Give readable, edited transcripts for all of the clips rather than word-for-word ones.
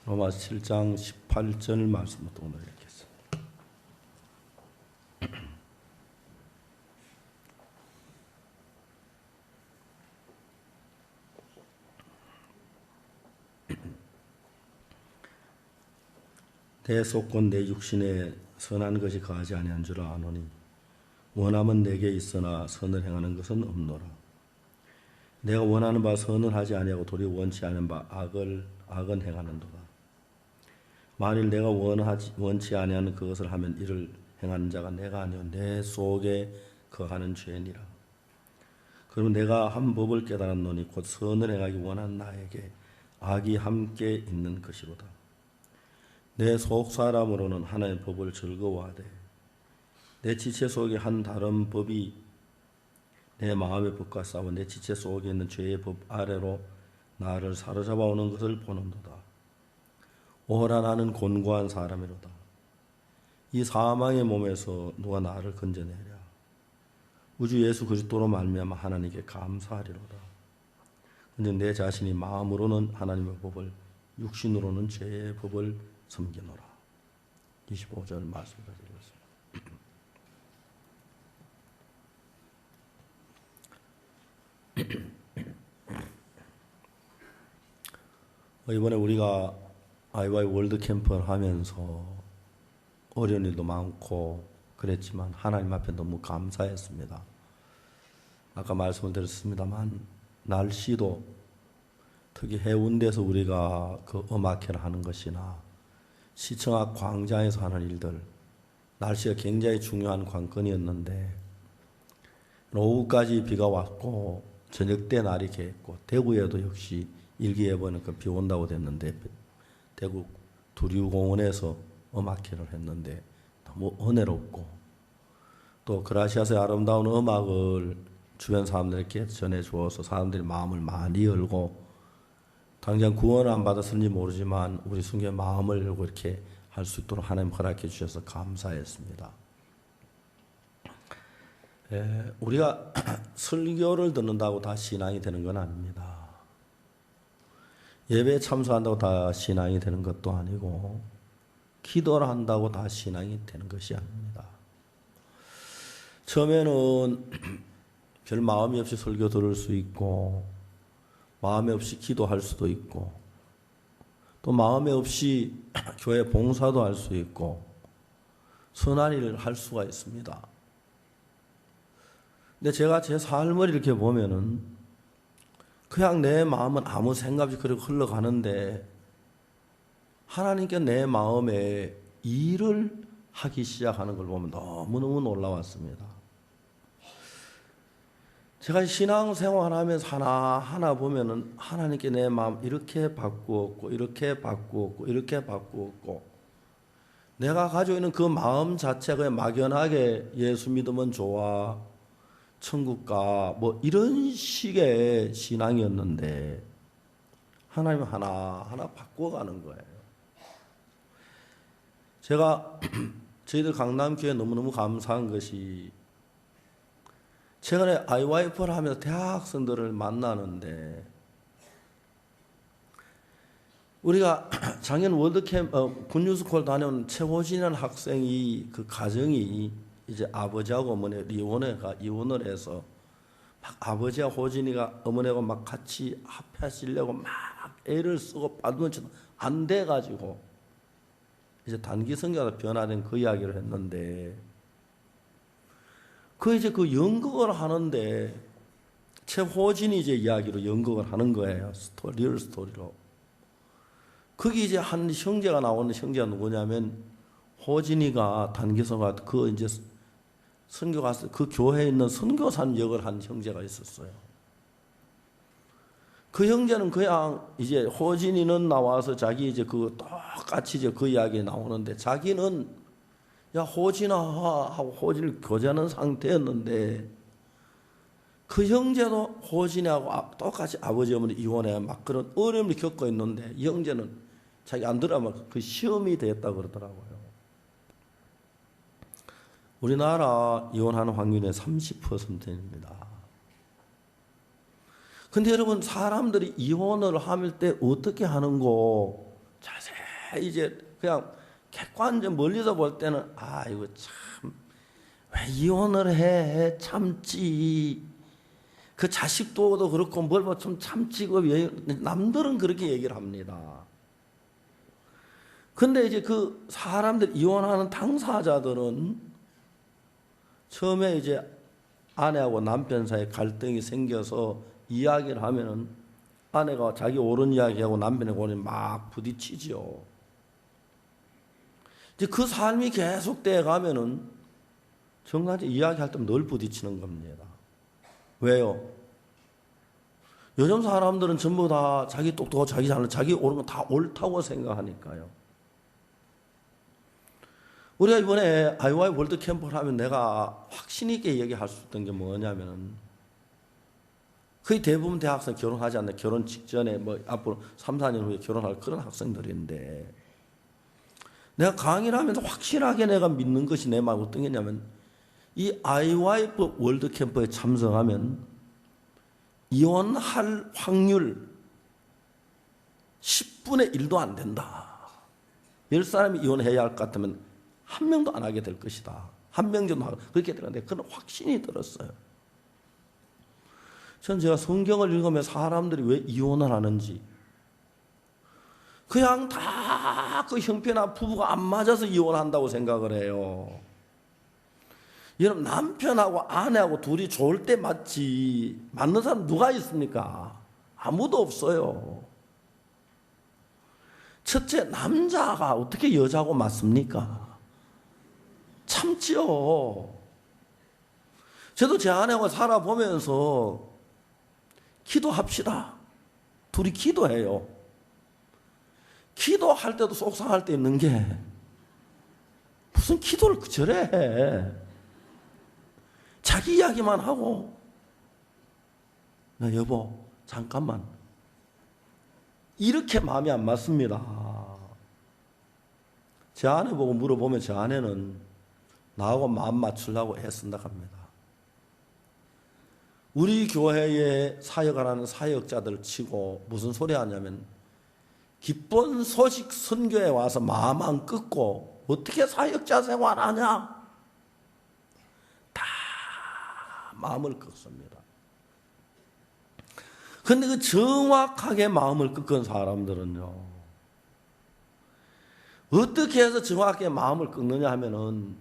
로마서 7장 18절 말씀부터 오늘 읽겠습니다. 내 속건 내 육신에 선한 것이 거하지 아니한 줄 아노니 원함은 내게 있으나 선을 행하는 것은 없노라. 내가 원하는 바 선을 하지 아니하고 도리어 원치 않은 바 악은 행하는도다. 만일 내가 원치 아니하는 그것을 하면 이를 행하는 자가 내가 아니요 내 속에 거하는 죄니라. 그러면 내가 한 법을 깨달았노니 곧 선을 행하기 원하는 나에게 악이 함께 있는 것이로다. 내 속 사람으로는 하나님의 법을 즐거워하되 내 지체 속에 한 다른 법이 내 마음의 법과 싸워 내 지체 속에 있는 죄의 법 아래로 나를 사로잡아오는 것을 보는도다. 오호라 나는 곤고한 사람이로다. 이 사망의 몸에서 누가 나를 건져내랴. 우주 예수 그리스도로 말미암아 하나님께 감사하리로다. 근데 내 자신이 마음으로는 하나님의 법을 육신으로는 죄의 법을 섬기노라. 25절 말씀까지 읽었습니다. 이번에 우리가 아이와이 월드 캠프를 하면서 어려운 일도 많고 그랬지만 하나님 앞에 너무 감사했습니다. 아까 말씀을 드렸습니다만 날씨도 특히 해운대에서 우리가 그 음악회를 하는 것이나 시청 앞 광장에서 하는 일들 날씨가 굉장히 중요한 관건이었는데 오후까지 비가 왔고 저녁 때 날이 개했고 대구에도 역시 일기예보는 비 온다고 됐는데 대구 두류공원에서 음악회를 했는데 너무 은혜롭고 또 그라시아스의 아름다운 음악을 주변 사람들에게 전해주어서 사람들이 마음을 많이 열고 당장 구원을 안 받았는지 모르지만 우리 순교의 마음을 열고 이렇게 할 수 있도록 하나님 허락해 주셔서 감사했습니다. 우리가 설교를 듣는다고 다 신앙이 되는 건 아닙니다. 예배에 참석한다고 다 신앙이 되는 것도 아니고 기도를 한다고 다 신앙이 되는 것이 아닙니다. 처음에는 별 마음이 없이 설교 들을 수 있고 마음이 없이 기도할 수도 있고 또 마음이 없이 교회 봉사도 할 수 있고 선한 일을 할 수가 있습니다. 근데 제가 제 삶을 이렇게 보면은 그냥 내 마음은 아무 생각 없이 그렇게 흘러가는데 하나님께 내 마음에 일을 하기 시작하는 걸 보면 너무너무 놀라웠습니다. 제가 신앙생활 하면서 하나하나 보면은 하나님께 내 마음 이렇게 바꾸었고 이렇게 바꾸었고 이렇게 바꾸었고 내가 가지고 있는 그 마음 자체가 그냥 막연하게 예수 믿으면 좋아 천국 가 뭐 이런 식의 신앙이었는데 하나님 하나하나 바꿔가는 거예요. 제가 저희들 강남교회 너무너무 감사한 것이 최근에 IYF를 하면서 대학생들을 만나는데 우리가 작년 월드캠프 군유스쿨 다녀온 최호진이라는 학생이 그 가정이 이제 아버지하고 어머니 이혼을 해서 막 아버지와 호진이가 어머니하고 막 같이 합해하시려고 막 애를 쓰고 받으면 안 돼가지고 이제 단기 성교가 변화된 그 이야기를 했는데 이제 그 연극을 하는데 최호진이 이제 이야기로 연극을 하는 거예요. 리얼 스토리로. 거기 이제 한 형제가 나오는 형제가 누구냐면 호진이가 단기성가 그 이제 선교 갔을 그 교회에 있는 선교사님 역을 한 형제가 있었어요. 그 형제는 그냥 이제 호진이는 나와서 자기 이제 그 똑같이 이제 그 이야기에 나오는데 자기는 야 호진아 하고 호진을 교제하는 상태였는데 그 형제도 호진이하고 똑같이 아버지 어머니 이혼해 막 그런 어려움을 겪고 있는데 이 형제는 자기 안 들어가면 그 시험이 되었다고 그러더라고요. 우리나라 이혼하는 확률은 30%입니다. 근데 여러분 사람들이 이혼을 할 때 어떻게 하는고 자세히 이제 그냥 객관적 멀리서 볼 때는 이거 참 왜 이혼을 해 참지 그 자식도 그렇고 뭘 뭐 좀 참지 남들은 그렇게 얘기를 합니다. 근데 이제 그 사람들 이혼하는 당사자들은 처음에 이제 아내하고 남편 사이에 갈등이 생겨서 이야기를 하면은 아내가 자기 옳은 이야기하고 남편의 옳은 막 부딪히죠. 이제 그 삶이 계속돼 가면은 정말 이야기할 때 늘 부딪히는 겁니다. 왜요? 요즘 사람들은 전부 다 자기 똑똑하고 자기 잘난 자기 옳은 거 다 옳다고 생각하니까요. 우리가 이번에 IY 월드 캠프를 하면 내가 확신 있게 얘기할 수 있던 게 뭐냐면은 거의 대부분 대학생 결혼하지 않는 결혼 직전에 뭐 앞으로 3, 4년 후에 결혼할 그런 학생들인데 내가 강의를 하면서 확실하게 내가 믿는 것이 내 말 어떤 게냐면 이 IY 월드 캠프에 참석하면 이혼할 확률 10분의 1도 안 된다. 10사람이 이혼해야 할 것 같으면 한 명도 안 하게 될 것이다. 한 명 정도 그렇게 되는데 그런 확신이 들었어요. 전 제가 성경을 읽으면 사람들이 왜 이혼을 하는지 그냥 다 그 형편이나 부부가 안 맞아서 이혼한다고 생각을 해요. 여러분 남편하고 아내하고 둘이 좋을 때 맞지 맞는 사람 누가 있습니까? 아무도 없어요. 첫째 남자가 어떻게 여자하고 맞습니까? 참지요. 저도 제 아내하고 살아보면서 기도합시다. 둘이 기도해요. 기도할 때도 속상할 때 있는 게 무슨 기도를 저래 해. 자기 이야기만 하고 여보 잠깐만 이렇게 마음이 안 맞습니다. 제 아내 보고 물어보면 제 아내는 나하고 마음 맞추려고 애쓴다 합니다. 우리 교회에 사역을 하는 사역자들 치고 무슨 소리 하냐면 기쁜 소식 선교에 와서 마음 안 끄고 어떻게 사역자 생활하냐 다 마음을 끄습니다. 그런데 그 정확하게 마음을 끄는 사람들은요 어떻게 해서 정확하게 마음을 끄느냐 하면은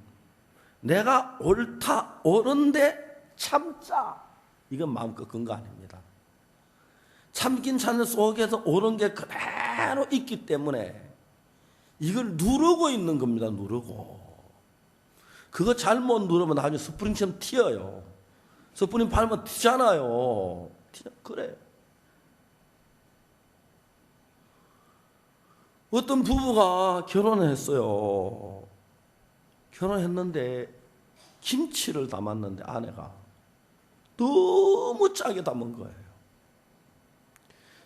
내가 옳다 옳은데 참자 이건 마음껏 끈 거 아닙니다. 참긴 참는 속에서 옳은 게 그대로 있기 때문에 이걸 누르고 있는 겁니다. 누르고 그거 잘못 누르면 나중에 스프링처럼 튀어요. 스프링 밟으면 튀잖아요. 그래. 어떤 부부가 결혼을 했어요. 결혼했는데 김치를 담았는데 아내가 너무 짜게 담은 거예요.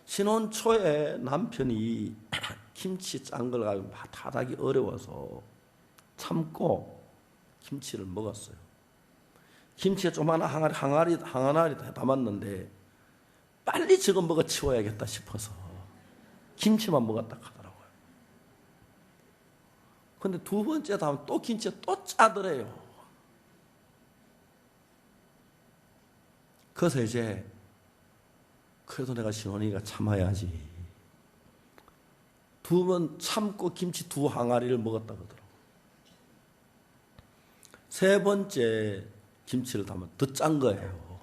신혼 초에 남편이 김치 짠 걸 가지고 타다기 어려워서 참고 김치를 먹었어요. 김치에 조그마한 항아리 담았는데 빨리 저거 먹어 치워야겠다 싶어서 김치만 먹었다 하더라고요. 근데 두 번째 담으면 또 김치가 또 짜더래요. 그래서 이제 그래도 내가 신혼이니까 참아야지. 두 번 참고 김치 두 항아리를 먹었다 그러더라고요. 세 번째 김치를 담으면 더 짠 거예요.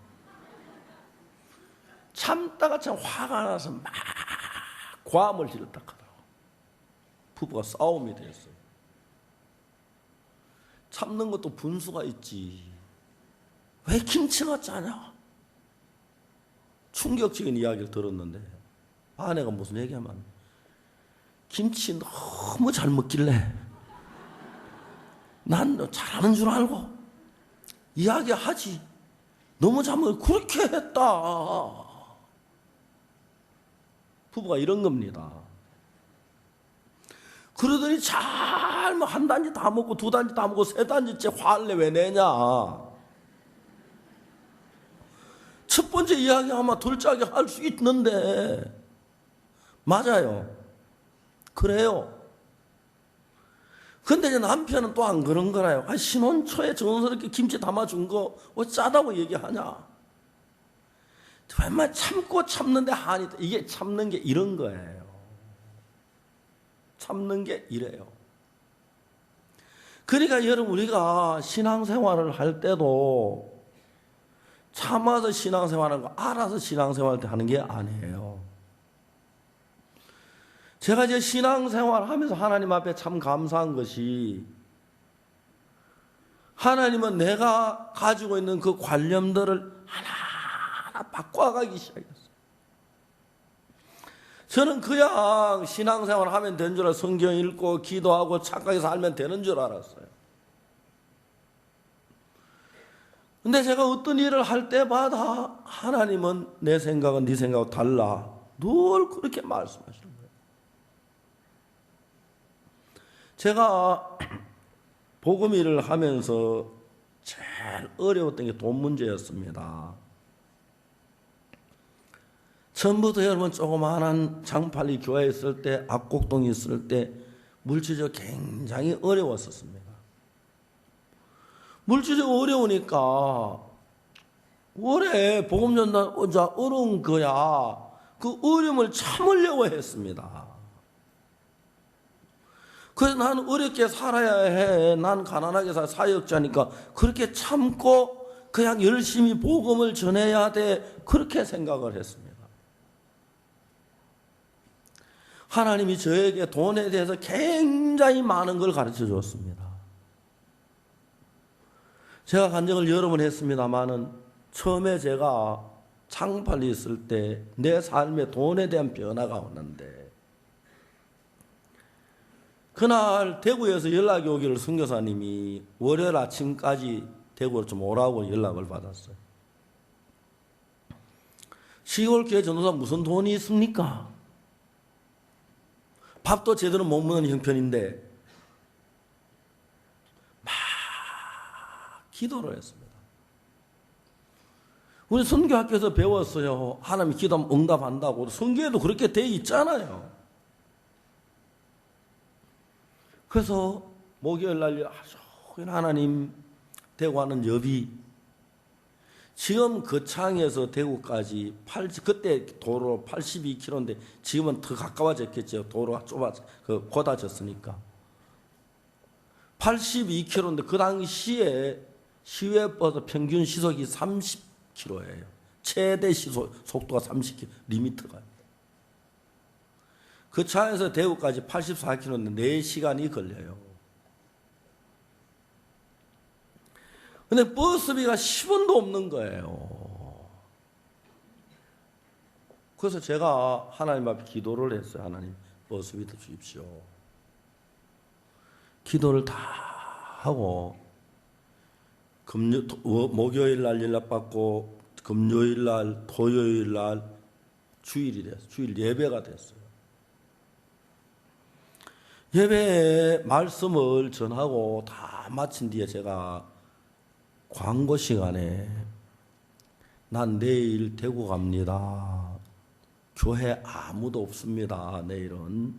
참다가 참 화가 나서 막 고함을 지르다 하더라고요. 부부가 싸움이 됐어요. 참는 것도 분수가 있지. 왜 김치가 짜냐? 충격적인 이야기를 들었는데 아내가 무슨 얘기하면 김치 너무 잘 먹길래 난 잘하는 줄 알고 이야기하지 너무 잘 먹어 그렇게 했다. 부부가 이런 겁니다. 그러더니 잘 뭐 한 단지 다 먹고 두 단지 다 먹고 세 단지째 화를 왜 내냐. 첫 번째 이야기하면 둘째하게 할 수 있는데 맞아요. 그래요. 근데 이제 남편은 또 안 그런 거라요. 신혼 초에 정성스럽게 김치 담아준 거 짜다고 얘기하냐. 정말 참고 참는데 한이 있다. 이게 참는 게 이런 거예요. 참는 게 이래요. 그러니까 여러분, 우리가 신앙생활을 할 때도 참아서 신앙생활하는 거 알아서 신앙생활 때 하는 게 아니에요. 제가 이제 신앙생활 하면서 하나님 앞에 참 감사한 것이, 하나님은 내가 가지고 있는 그 관념들을 하나하나 바꿔가기 시작했어요. 저는 그냥 신앙생활 하면 되는 줄 알았어요. 성경 읽고 기도하고 착하게 살면 되는 줄 알았어요. 근데 제가 어떤 일을 할 때마다 하나님은 내 생각은 네 생각하고 달라. 늘 그렇게 말씀하시는 거예요. 제가 복음 일을 하면서 제일 어려웠던 게 돈 문제였습니다. 처음부터 여러분, 조그마한 장팔리 교회에 있을 때, 압곡동에 있을 때 물질적으로 굉장히 어려웠었습니다. 물질적으로 어려우니까 올해 복음 전달 오자 어려운 거야. 그 어려움을 참으려고 했습니다. 그래서 난 어렵게 살아야 해. 난 가난하게 사역자니까 그렇게 참고 그냥 열심히 복음을 전해야 돼. 그렇게 생각을 했습니다. 하나님이 저에게 돈에 대해서 굉장히 많은 걸 가르쳐 주었습니다. 제가 간증을 여러 번 했습니다마는, 처음에 제가 창팔리 있을 때 내 삶에 돈에 대한 변화가 왔는데, 그날 대구에서 연락이 오기를 선교사님이 월요일 아침까지 대구로 좀 오라고 연락을 받았어요. 시골교회 전도사 무슨 돈이 있습니까? 밥도 제대로 못 먹는 형편인데 막 기도를 했습니다. 우리 선교학교에서 배웠어요. 하나님이 기도하면 응답한다고. 선교에도 그렇게 돼 있잖아요. 그래서 목요일 날 아주 하나님, 대구하는 여비, 지금 거창에서 대구까지 그때 도로 82km인데 지금은 더 가까워졌겠죠. 도로가 곧아졌으니까 82km인데 그 당시에 시외버스 평균 시속이 30km예요. 최대 시속 속도가 30km 리미트가. 그 차에서 대구까지 84km인데 4시간이 걸려요. 근데 버스비가 10원도 없는 거예요. 그래서 제가 하나님 앞에 기도를 했어요. 하나님, 버스비도 주십시오. 기도를 다 하고 목요일 날 연락받고 금요일 날, 토요일 날 주일이 됐어요. 주일 예배가 됐어요. 예배 말씀을 전하고 다 마친 뒤에 제가 광고 시간에 난 내일 대구 갑니다. 교회 아무도 없습니다. 내일은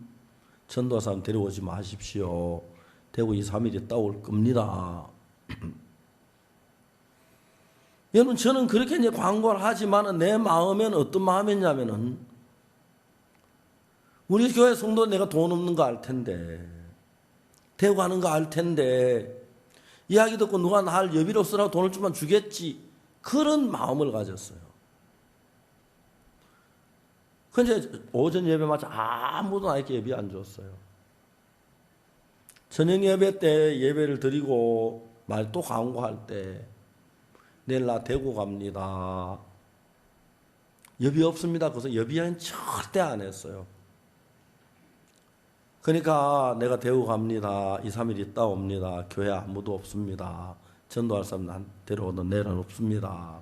전도사님 데려오지 마십시오. 대구 2, 3일 있다 올 겁니다. 여러분, 저는 그렇게 이제 광고를 하지만 내 마음에는 어떤 마음이냐면은, 우리 교회 성도 내가 돈 없는 거 알 텐데, 대구 가는 거 알 텐데, 이야기 듣고 누가 날 여비로 쓰라고 돈을 주면 주겠지. 그런 마음을 가졌어요. 근데 오전 예배 마치 아무도 나에게 예배 안 줬어요. 저녁 예배 때 예배를 드리고 말 또 광고할 때 내일 나 대구 갑니다. 여비 없습니다. 그래서 여비 이야기는 절대 안 했어요. 그러니까 내가 대구 갑니다. 2, 3일 있다 옵니다. 교회 아무도 없습니다. 전도할 사람 난 데려오는 내일은 없습니다.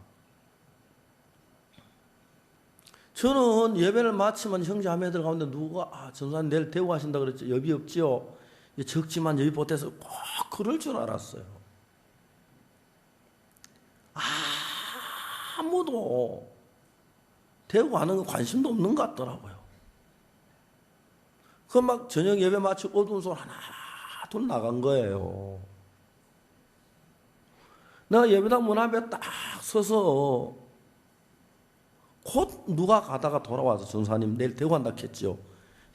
저는 예배를 마치면 형제 자매들 가운데 누가 전도사님 내일 대구 가신다 그랬죠. 여비 없지요. 적지만 여비 보태서 꼭 그럴 줄 알았어요. 아무도 대구 가는 거 관심도 없는 것 같더라고요. 그 막 저녁 예배 마치고 어두운 손 하나 둘 나간 거예요. 내가 예배당 문 앞에 딱 서서 곧 누가 가다가 돌아와서 전사님 내일 대구 간다 했지요.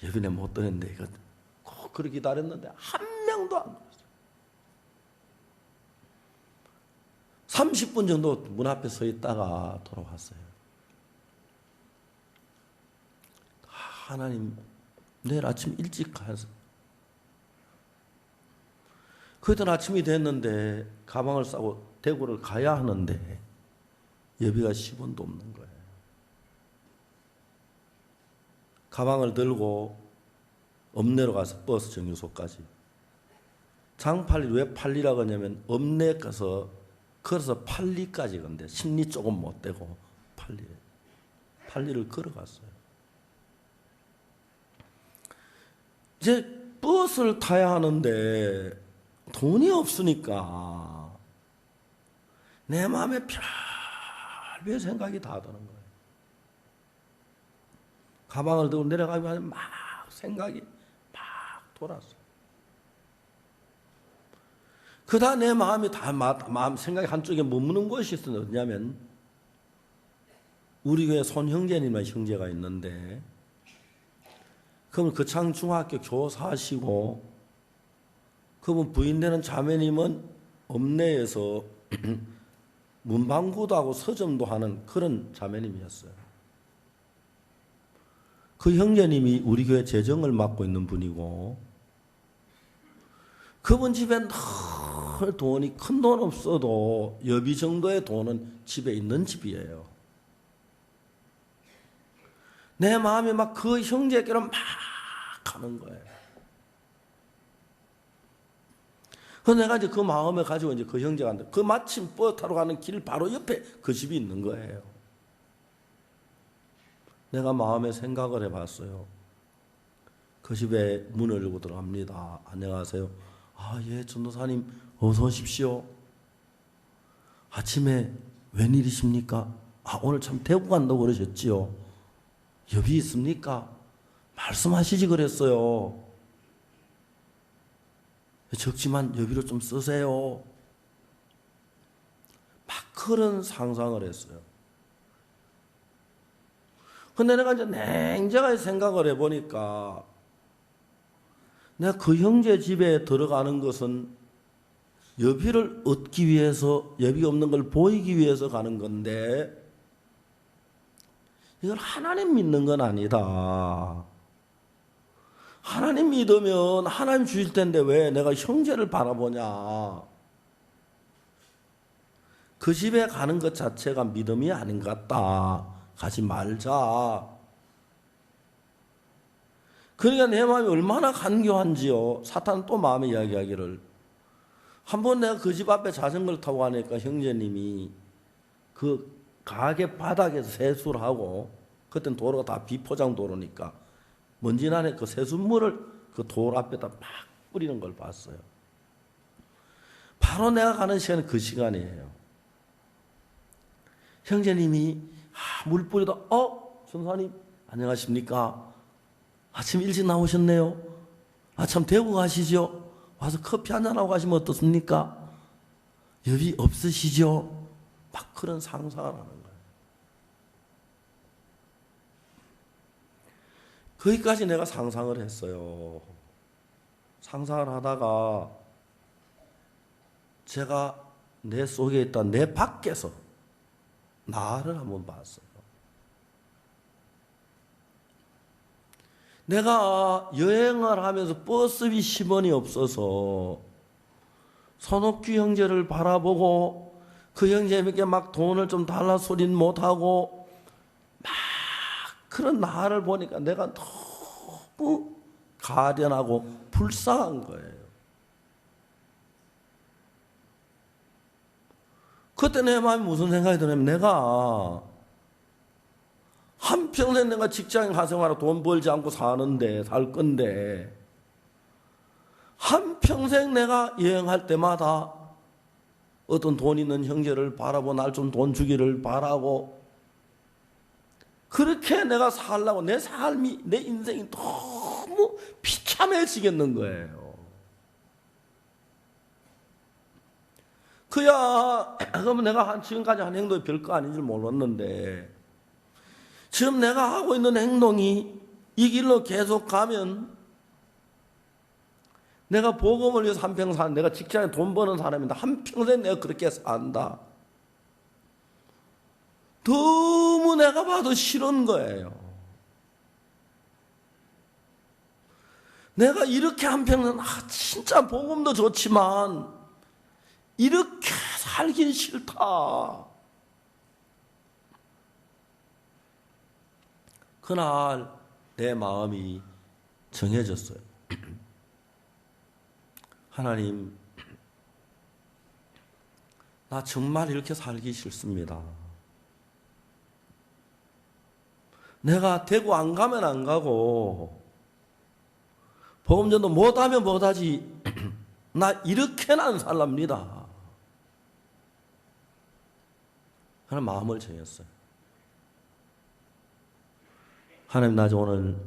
예배는 못 드는데 이거 꼭 그렇게 기다렸는데 한 명도 안 왔어요. 30분 정도 문 앞에 서 있다가 돌아왔어요. 하나님 내일 아침 일찍 가서 그때 아침이 됐는데 가방을 싸고 대구를 가야 하는데 예비가 10원도 없는 거예요. 가방을 들고 읍내로 가서 버스 정류소까지. 장팔리 왜 팔리라고 하냐면 읍내에 가서 걸어서 팔리까지 건데 심리 조금 못 되고 팔리를 걸어갔어요. 이제 버스를 타야 하는데 돈이 없으니까 내 마음에 별별 생각이 다 드는 거예요. 가방을 들고 내려가면 막 생각이 막 돌았어요. 그다 내 마음이 다 마음 생각이 한쪽에 머무는 것이 있어요. 어디냐면 우리 교회 손형제님의 형제가 있는데 그분 거창중학교 교사하시고 그분 부인 되는 자매님은 읍내에서 문방구도 하고 서점도 하는 그런 자매님이었어요. 그 형제님이 우리 교회 재정을 맡고 있는 분이고 그분 집에 늘 돈이 큰 돈 없어도 여비 정도의 돈은 집에 있는 집이에요. 내 마음이 막 그 형제께로 막 가는 거예요. 그래서 내가 이제 그 마음을 가지고 이제 그 형제가 그 마침 버스 타러 가는 길 바로 옆에 그 집이 있는 거예요. 내가 마음에 생각을 해봤어요. 그 집에 문을 열고 들어갑니다. 안녕하세요. 아, 예, 전도사님 어서 오십시오. 아침에 웬일이십니까? 아, 오늘 참 대구 간다고 그러셨지요. 여비 있습니까? 말씀하시지 그랬어요. 적지만 여비로 좀 쓰세요. 막 그런 상상을 했어요. 근데 내가 이제 냉정하게 생각을 해보니까 내가 그 형제 집에 들어가는 것은 여비를 얻기 위해서, 여비가 없는 걸 보이기 위해서 가는 건데 이건 하나님 믿는 건 아니다. 하나님 믿으면 하나님 주실 텐데 왜 내가 형제를 바라보냐. 그 집에 가는 것 자체가 믿음이 아닌 것 같다. 가지 말자. 그러니까 내 마음이 얼마나 간교한지요. 사탄은 또 마음에 이야기하기를 한번 내가 그 집 앞에 자전거를 타고 가니까 형제님이 그 가게 바닥에서 세수를 하고 그때는 도로가 다 비포장 도로니까 먼지 나는 그 세수물을 그 도로 앞에다 막 뿌리는 걸 봤어요. 바로 내가 가는 시간은 그 시간이에요. 형제님이 물 뿌리다 전사님 안녕하십니까? 아침 일찍 나오셨네요. 참 대구 가시죠? 와서 커피 한잔하고 가시면 어떻습니까? 여비 없으시죠? 막 그런 상상을 하는 거예요. 거기까지 내가 상상을 했어요. 상상을 하다가 제가 내 속에 있던 내 밖에서 나를 한번 봤어요. 내가 여행을 하면서 버스비 10원이 없어서 손옥규 형제를 바라보고 그 형제에게 막 돈을 좀 달라 소리는 못하고 막 그런 나를 보니까 내가 너무 가련하고 불쌍한 거예요. 그때 내 마음에 무슨 생각이 드냐면 내가 한평생 내가 직장인 가생활하고 돈 벌지 않고 살 건데 한평생 내가 여행할 때마다 어떤 돈 있는 형제를 바라보고 날 좀 돈 주기를 바라고 그렇게 내가 살라고 내 삶이 내 인생이 너무 너무 비참해지겠는 거예요. 그러면 내가 지금까지 한 행동이 별거 아닌 줄 몰랐는데 지금 내가 하고 있는 행동이 이 길로 계속 가면 내가 복음을 위해서 한평생 사는, 내가 직장에 돈 버는 사람인데 한평생 내가 그렇게 산다. 너무 내가 봐도 싫은 거예요. 내가 이렇게 한평생 진짜 복음도 좋지만 이렇게 살긴 싫다. 그날 내 마음이 정해졌어요. 하나님, 나 정말 이렇게 살기 싫습니다. 내가 대구 안 가면 안 가고 복음전도 못하면 못하지 나 이렇게는 안 살랍니다. 하는 마음을 정했어요. 하나님, 나 오늘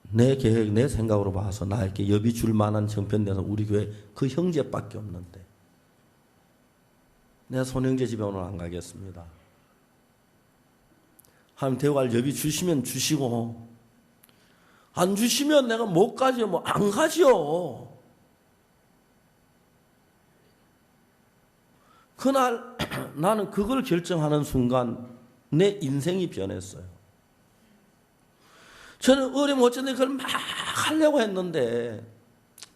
내 계획, 내 생각으로 봐서 나에게 여비 줄 만한 정편대는 우리 교회 그 형제밖에 없는데 내가 손형제 집에 오늘 안 가겠습니다. 하나님, 대구 갈 여비 주시면 주시고 안 주시면 내가 못 가지요. 뭐 안 가지요. 그날 나는 그걸 결정하는 순간 내 인생이 변했어요. 저는 어려움 어쩐데 그걸 막 하려고 했는데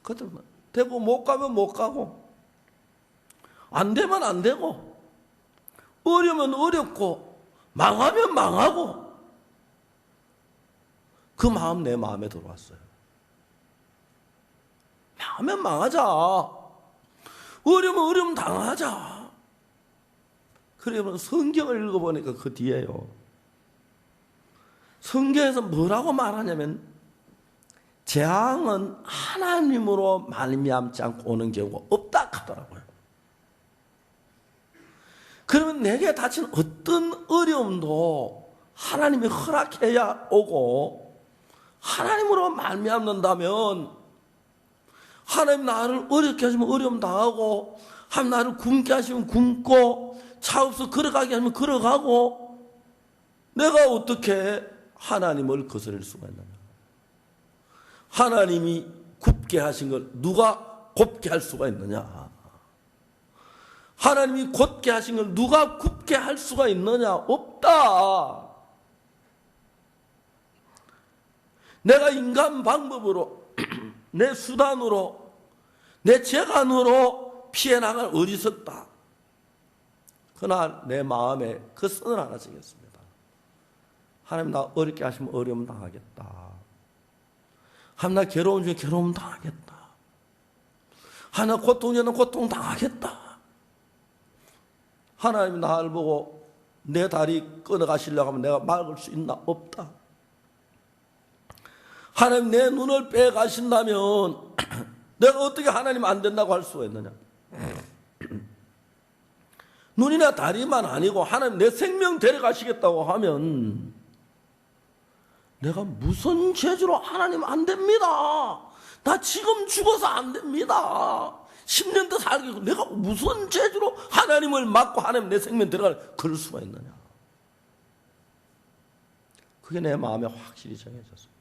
그때 대구 못 가면 못 가고 안 되면 안 되고 어려우면 어렵고 망하면 망하고 그 마음 내 마음에 들어왔어요. 망하면 망하자. 어려우면 어려움 당하자. 그러면 성경을 읽어보니까 그 뒤에요. 성경에서 뭐라고 말하냐면 재앙은 하나님으로 말미암지 않고 오는 경우가 없다 하더라고요. 그러면 내게 닥친 어떤 어려움도 하나님이 허락해야 오고 하나님으로 말미암는다면 하나님 나를 어렵게 하시면 어려움 당하고 하나님 나를 굶게 하시면 굶고 차 없어 걸어가게 하면 걸어가고 내가 어떻게 하나님을 거스릴 수가 있느냐. 하나님이 굽게 하신 걸 누가 곱게 할 수가 있느냐. 하나님이 곧게 하신 걸 누가 굽게 할 수가 있느냐. 없다. 내가 인간 방법으로 내 수단으로 내 재간으로 피해 나갈 어리석다. 그날 내 마음에 그 선을 하나 정했습니다. 하나님, 나 어렵게 하시면 어려움 당하겠다. 하나님, 나 괴로움 중에 괴로움 당하겠다. 하나님, 나 고통 중에 고통 당하겠다. 하나님, 나를 보고 내 다리 끊어가시려고 하면 내가 막을 수 있나? 없다. 하나님, 내 눈을 빼가신다면 내가 어떻게 하나님 안 된다고 할 수가 있느냐. 눈이나 다리만 아니고 하나님 내 생명 데려가시겠다고 하면 내가 무슨 죄주로 하나님 안 됩니다. 나 지금 죽어서 안 됩니다. 10년 더 살겠고 내가 무슨 죄주로 하나님을 막고 하나님 내 생명 데려갈 그럴 수가 있느냐. 그게 내 마음에 확실히 정해졌습니다.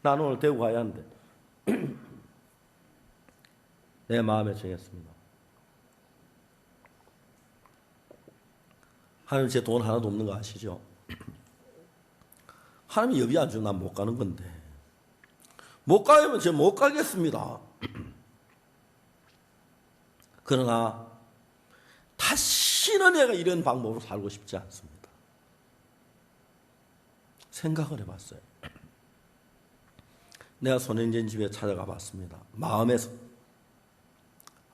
나는 오늘 대구 가야 하는데 내 마음에 정했습니다. 하나님, 제 돈 하나도 없는 거 아시죠? 하나님이 여비 안 주면 난 못 가는 건데 못 가면 제가 못 가겠습니다. 그러나 다시는 내가 이런 방법으로 살고 싶지 않습니다. 생각을 해봤어요. 내가 손행전 집에 찾아가 봤습니다. 마음에서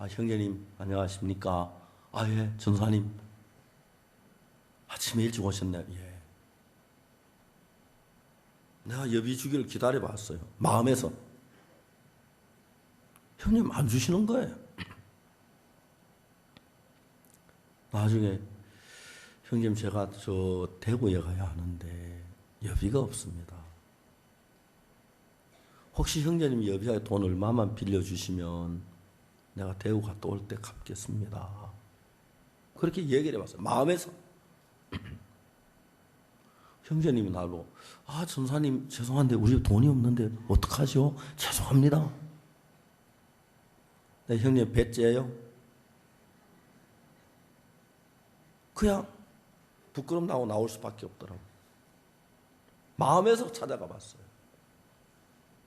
형제님 안녕하십니까? 예, 전사님 아침에 일찍 오셨네요. 예. 내가 여비 주기를 기다려봤어요. 마음에서. 형님 안 주시는 거예요. 나중에 형님 제가 저 대구에 가야 하는데 여비가 없습니다. 혹시 형제님 여비가 돈 얼마만 빌려주시면 내가 대구 갔다 올 때 갚겠습니다. 그렇게 얘기를 해봤어요. 마음에서. 형제님이 나로 전사님 죄송한데 우리 돈이 없는데 어떡하죠? 죄송합니다. 내 형님 배째요? 그냥 부끄럼 나고 나올 수밖에 없더라고. 마음에서 찾아가 봤어요.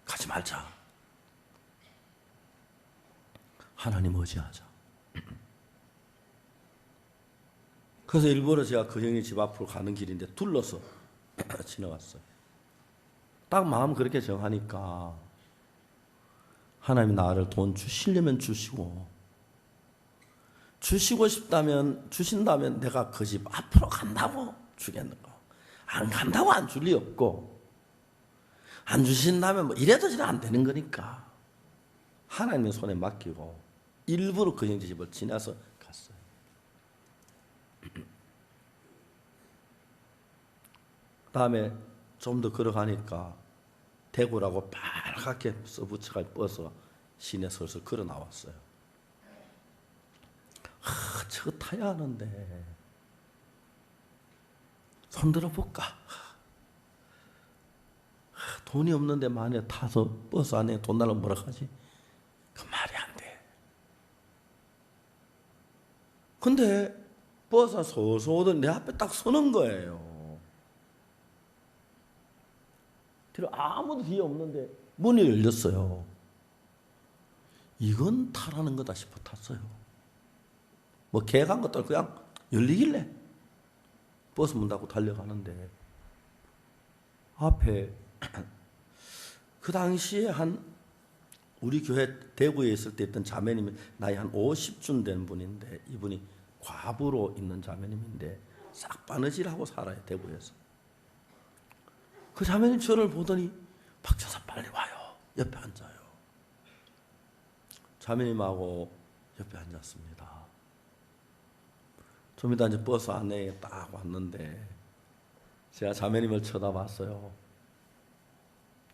가지 말자. 하나님 의지하자. 그래서 일부러 제가 그 형님 집 앞으로 가는 길인데 둘러서 지나갔어요. 딱 마음 그렇게 정하니까 하나님이 나를 돈 주시려면 주시고 주신다면 내가 그 집 앞으로 간다고 주겠는 거. 안 간다고 안 줄 리 없고 안 주신다면 뭐 이래도 저래 안 되는 거니까 하나님의 손에 맡기고 일부러 그 형제 집을 지나서 갔어요. 다음에 좀 더 걸어가니까 대구라고 빨갛게 써붙여갈 버스가 시내 슬슬 걸어 나왔어요. 저거 타야 하는데 손들어 볼까? 돈이 없는데 만약에 타서 버스 안에 돈 달라고 뭐라 하지? 그 말이 안 돼. 근데 버스가 서서 오더니 내 앞에 딱 서는 거예요. 뒤로 아무도 뒤에 없는데 문이 열렸어요. 이건 타라는 거다 싶어 탔어요. 뭐 계획한 것도 그냥 열리길래 버스 문 닫고 달려가는데 앞에 그 당시에 우리 교회 대구에 있을 때 있던 자매님이 나이 한 50쯤 된 분인데 이분이 과부로 있는 자매님인데 싹 바느질하고 살아요. 대구에서. 그 자매님 저를 보더니 박전사 빨리 와요. 옆에 앉아요. 자매님하고 옆에 앉았습니다. 좀 이따 이제 버스 안에 딱 왔는데 제가 자매님을 쳐다봤어요.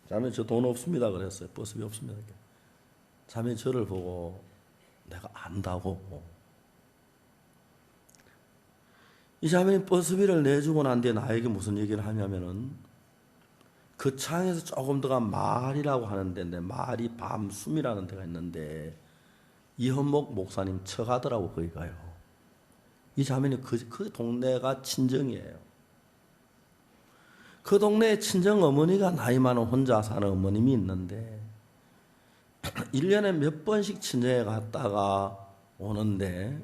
자매님 저 돈 없습니다 그랬어요. 버스비 없습니다. 자매님 저를 보고 내가 안다고. 이 자매님 버스비를 내주고 난 뒤에 나에게 무슨 얘기를 하냐면은 그 창에서 조금 더 간 마을이라고 하는 데인데 마을이 밤숨이라는 데가 있는데 이현목 목사님 처가더라고 거기 가요. 이 자매님 그 동네가 친정이에요. 그 동네에 친정 어머니가 나이 많은 혼자 사는 어머님이 있는데 1년에 몇 번씩 친정에 갔다가 오는데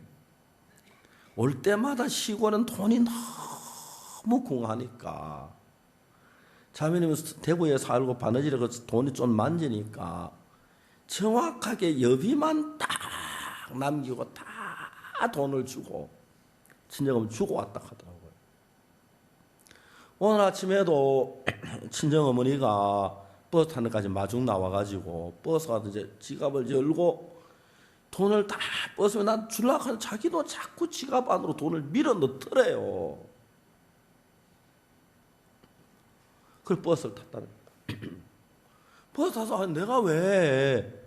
올 때마다 시골은 돈이 너무 궁하니까 자매님은 대구에 살고 바느질하고 돈이 좀 만지니까 정확하게 여비만 딱 남기고 다 돈을 주고 친정어머니 주고 왔다 하더라고요. 오늘 아침에도 친정어머니가 버스 타는 데까지 마중 나와가지고 버스가 이제 지갑을 열고 돈을 다 버스에 난 주려고 하는 자기도 자꾸 지갑 안으로 돈을 밀어 넣더래요. 그래서 버스를 탔다는 거예요. 버스 타서 내가 왜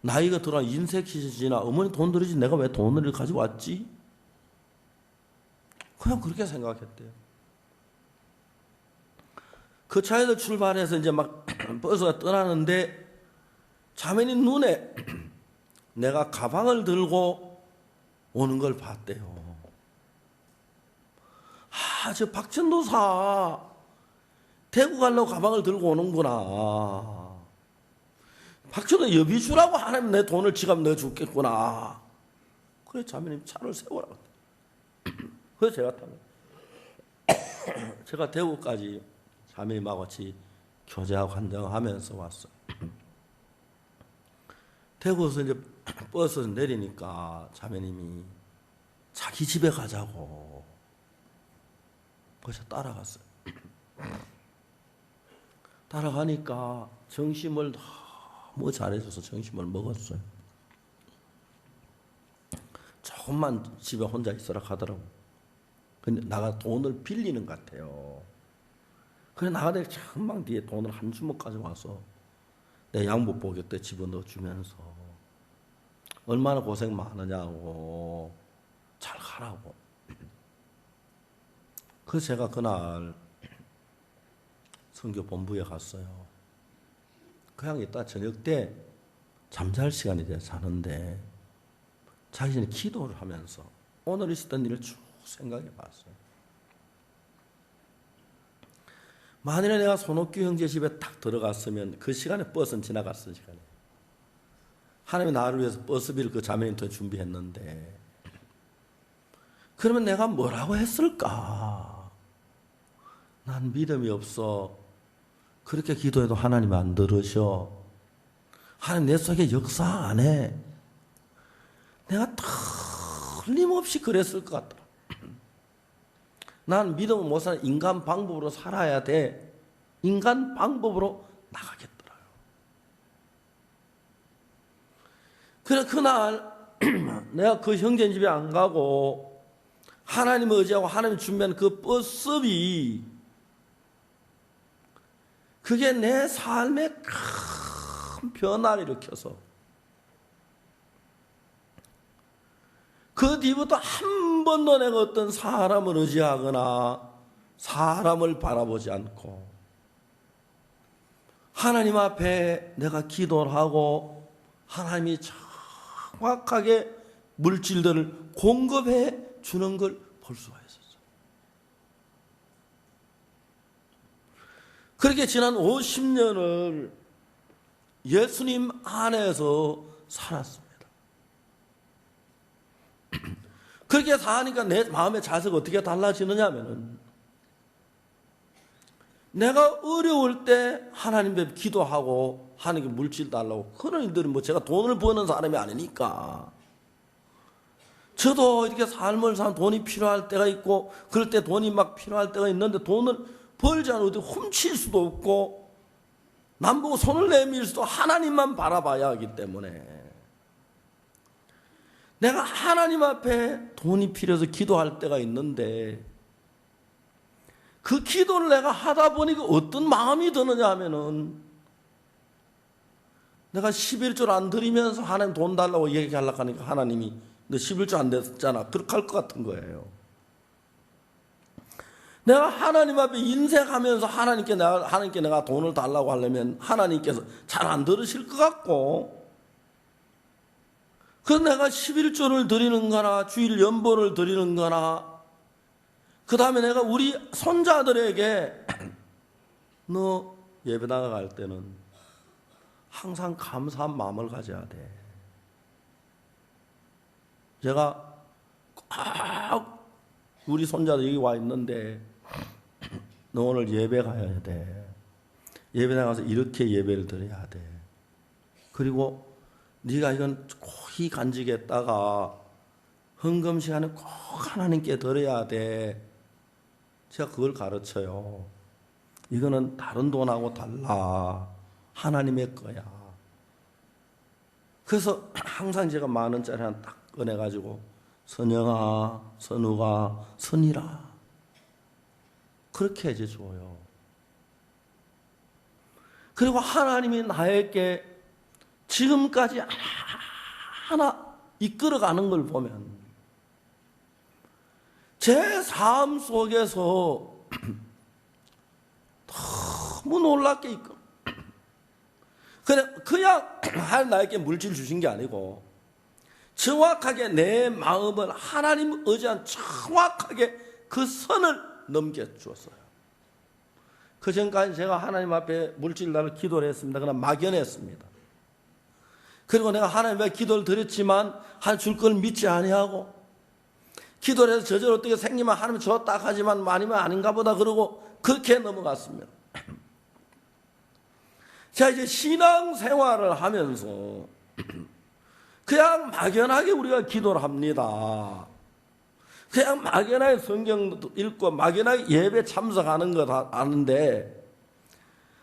나이가 들어 인색이 지나 어머니 돈 들이지 내가 왜 돈을 가지고 왔지? 그냥 그렇게 생각했대요. 그 차에서 출발해서 이제 막 버스가 떠나는데 자매님 눈에 내가 가방을 들고 오는 걸 봤대요. 저 박천도사 대구 가려고 가방을 들고 오는구나. 박천도 여비 주라고 하나님 내 돈을 지갑 넣어줬겠구나. 그래 자매님 차를 세우라고. 그래서 제가 타는 제가 대구까지 자매님하고 같이 교제하고 간증하면서 왔어요. 대구에서 이제 버스에서 내리니까 자매님이 자기 집에 가자고 그래서 따라갔어요. 따라가니까 점심을 너무 잘해줘서 점심을 먹었어요. 조금만 집에 혼자 있으라 하더라고. 근데 나가 돈을 빌리는 것 같아요. 그래 나가다가 전망 뒤에 돈을 한 주먹 가져와서 내 양복 포개에 집어넣어 주면서 얼마나 고생 많으냐고 잘 가라고. 그래서 제가 그날 선교 본부에 갔어요. 그냥 이따 저녁 때 잠잘 시간이 돼서 자는데 자신이 기도를 하면서 오늘 있었던 일을 쭉 생각해 봤어요. 만일에 내가 손옥규 형제 집에 딱 들어갔으면 그 시간에 버스는 지나갔을 시간에 하나님이 나를 위해서 버스비를 그 자매님한테 준비했는데 그러면 내가 뭐라고 했을까? 난 믿음이 없어. 그렇게 기도해도 하나님 안 들으셔. 하나님 내 속에 역사 안 해. 내가 틀림없이 그랬을 것 같다. 난 믿음을 못 사는 인간 방법으로 살아야 돼. 인간 방법으로 나가겠더라요. 그래 그날 내가 그 형제 집에 안 가고 하나님 의지하고 하나님 준비한 그 버스비 그게 내 삶에 큰 변화를 일으켜서 그 뒤부터 한 번도 내가 어떤 사람을 의지하거나 사람을 바라보지 않고 하나님 앞에 내가 기도를 하고 하나님이 정확하게 물질들을 공급해 주는 걸 볼 수가 있었어요. 그렇게 지난 50년을 예수님 안에서 살았습니다. 그렇게 사니까 내 마음의 자세가 어떻게 달라지느냐 하면은 내가 어려울 때 하나님 앞에 기도하고 하나님께 물질 달라고 그런 일들은 뭐 제가 돈을 버는 사람이 아니니까 저도 이렇게 삶을 산 돈이 필요할 때가 있고 그럴 때 돈이 막 필요할 때가 있는데 돈을 벌지 않으면 어디 훔칠 수도 없고 남보고 손을 내밀 수도 하나님만 바라봐야 하기 때문에 내가 하나님 앞에 돈이 필요해서 기도할 때가 있는데 그 기도를 내가 하다 보니까 어떤 마음이 드느냐 하면은 내가 11조 안 드리면서 하나님 돈 달라고 얘기하려고 하니까 하나님이 너 11조 안 됐잖아. 그렇게 할 것 같은 거예요. 내가 하나님 앞에 인색하면서 하나님께 내가 돈을 달라고 하려면 하나님께서 잘 안 들으실 것 같고 그래서 내가 11조를 드리는 거나 주일 연보를 드리는 거나 그 다음에 내가 우리 손자들에게 너 예배 나갈 때는 항상 감사한 마음을 가져야 돼. 제가 꼭 우리 손자들 여기 와 있는데 너 오늘 예배 가야 돼. 예배 나가서 이렇게 예배를 드려야 돼. 그리고 네가 이건 고이 간직했다가 헌금 시간에 꼭 하나님께 드려야 돼. 제가 그걸 가르쳐요. 이거는 다른 돈하고 달라. 하나님의 거야. 그래서 항상 제가 10,000원짜리 하나 딱 꺼내가지고 선영아, 선우가, 선이라 그렇게 해줘 줘요. 그리고 하나님이 나에게 지금까지 하나 이끌어가는 걸 보면 제 삶 속에서 너무 놀랍게 이끌어. 그냥 나에게 물질 주신 게 아니고 정확하게 내 마음을 하나님 의지한 정확하게 그 선을 넘겨주었어요. 그 전까지 제가 하나님 앞에 물질 달라고 기도를 했습니다. 그러나 막연했습니다. 그리고 내가 하나님 앞에 기도를 드렸지만 줄 걸 믿지 아니하고 기도를 해서 저절 어떻게 생기면 하나님 줬다 하지만 아니면 아닌가 보다 그러고 그렇게 넘어갔습니다. 자, 이제 신앙생활을 하면서 그냥 막연하게 우리가 기도를 합니다. 그냥 막연하게 성경도 읽고 막연하게 예배 참석하는 것 아는데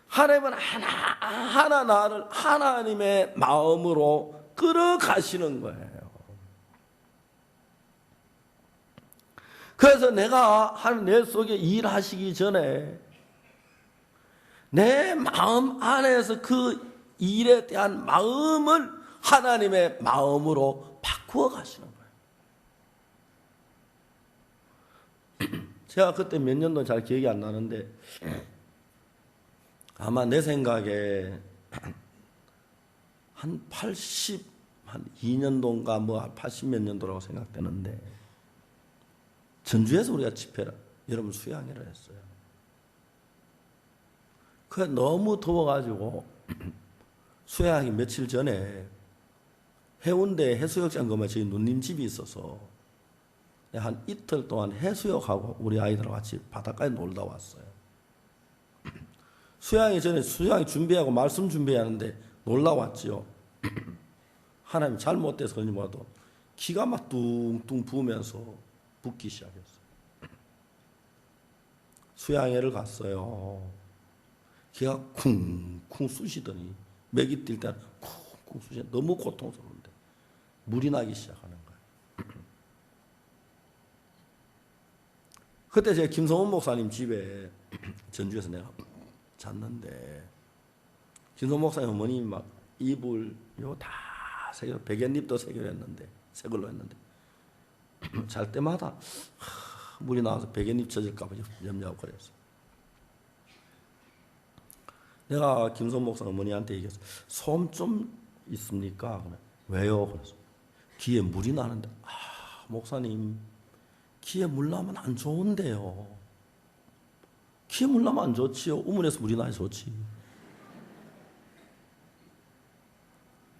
하나님은 하나하나 나를 하나님의 마음으로 끌어가시는 거예요. 그래서 내가 내 속에 일하시기 전에 내 마음 안에서 그 일에 대한 마음을 하나님의 마음으로 바꾸어 가시는 거예요. 제가 그때 몇 년도 잘 기억이 안 나는데 아마 내 생각에 한 2년도인가 뭐 80몇 년도라고 생각되는데 전주에서 우리가 집회를 여러분 수양회를 했어요. 그 너무 더워가지고 수양하기 며칠 전에 해운대 해수욕장 가면 저희 누님 집이 있어서 한 이틀 동안 해수욕하고 우리 아이들하고 같이 바닷가에 놀다 왔어요. 수양이 전에 수양 준비하고 말씀 준비하는데 놀라 왔지요. 하나님 잘못돼서 그런지 몰라도 기가 막 뚱뚱 부으면서 붓기 시작했어요. 수양회를 갔어요. 기가 쿵쿵 쑤시더니 맥이 뛸 때는 쿵쿵 쑤시 너무 고통스러운데 물이 나기 시작하는 거예요. 그때 제가 김성훈 목사님 집에 전주에서 내가 잤는데 김성훈 목사님 어머님이 막 이불 요 다 새겨 베갯잎도 새겨했는데 새 걸로 했는데 잘 때마다 물이 나와서 베갯잎 젖을까 봐 염려하고 그랬어요. 내가 김성 목사 어머니한테 얘기했어. 솜 좀 있습니까? 왜요? 그래서 귀에 물이 나는데 목사님 귀에 물 나면 안 좋은데요. 귀에 물 나면 안 좋지요. 우물에서 물이 나야 좋지.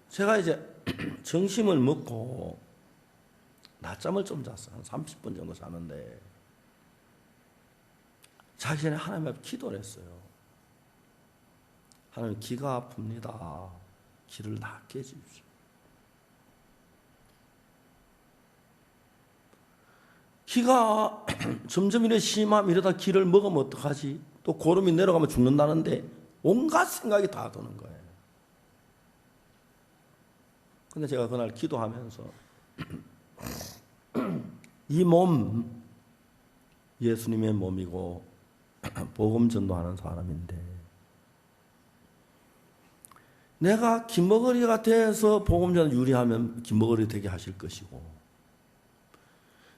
제가 이제 점심을 먹고 낮잠을 좀 잤어요. 한 30분 정도 자는데 자기 전에 하나님 앞에 기도를 했어요. 하나님 귀가 아픕니다. 귀를 낫게 해주십시오. 귀가 점점 이래 심하면 이러다 귀를 먹으면 어떡하지? 또 고름이 내려가면 죽는다는데 온갖 생각이 다 드는 거예요. 근데 제가 그날 기도하면서 이 몸 예수님의 몸이고 복음 전도하는 사람인데 내가 김머거리가 돼서 복음 전도 유리하면 김머거리 되게 하실 것이고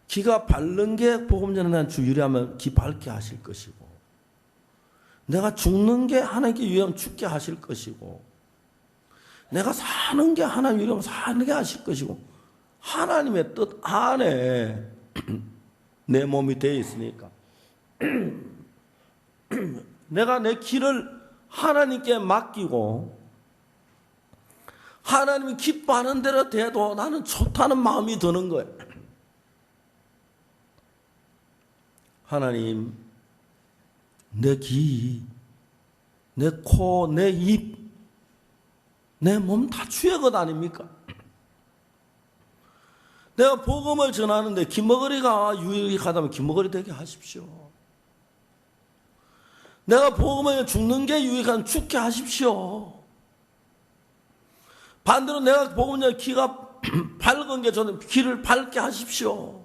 기가 바른 게 복음 전도에 유리하면 기 밝게 하실 것이고 내가 죽는 게 하나님께 유리하면 죽게 하실 것이고 내가 사는 게 하나님 유리하면 사는 게 하실 것이고 하나님의 뜻 안에 내 몸이 되어 있으니까 내가 내 길을 하나님께 맡기고 하나님이 기뻐하는 대로 돼도 나는 좋다는 마음이 드는 거예요. 하나님, 내 귀, 내 코, 내 입, 내 몸 다 주의 것 아닙니까? 내가 복음을 전하는데 김머거리가 유익하다면 김머거리 되게 하십시오. 내가 복음을 죽는 게 유익하면 죽게 하십시오. 반대로 내가 복음을 귀가 밝은 게 저는 귀를 밝게 하십시오.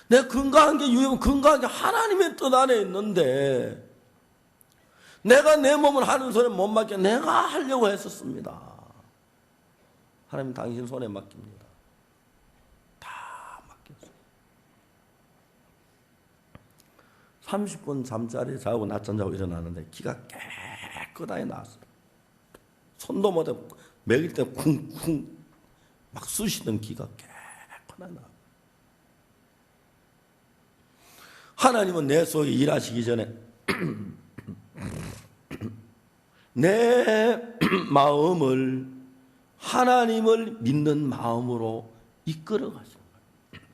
내가 건강한 게 유익하면 건강한 게 하나님의 뜻 안에 있는데 내가 내 몸을 하는 손에 못 맡겨 내가 하려고 했었습니다. 하나님 당신 손에 맡깁니다. 다 맡겼어요. 30분 잠자리 자고 낮잠 자고 일어나는데 기가 깨끗하게 나왔어요. 손도 못 대고 먹일 때 쿵쿵 막 쑤시던 기가 깨끗하게 나왔어요. 하나님은 내 속에 일하시기 전에 내 마음을 하나님을 믿는 마음으로 이끌어 가시는 거예요.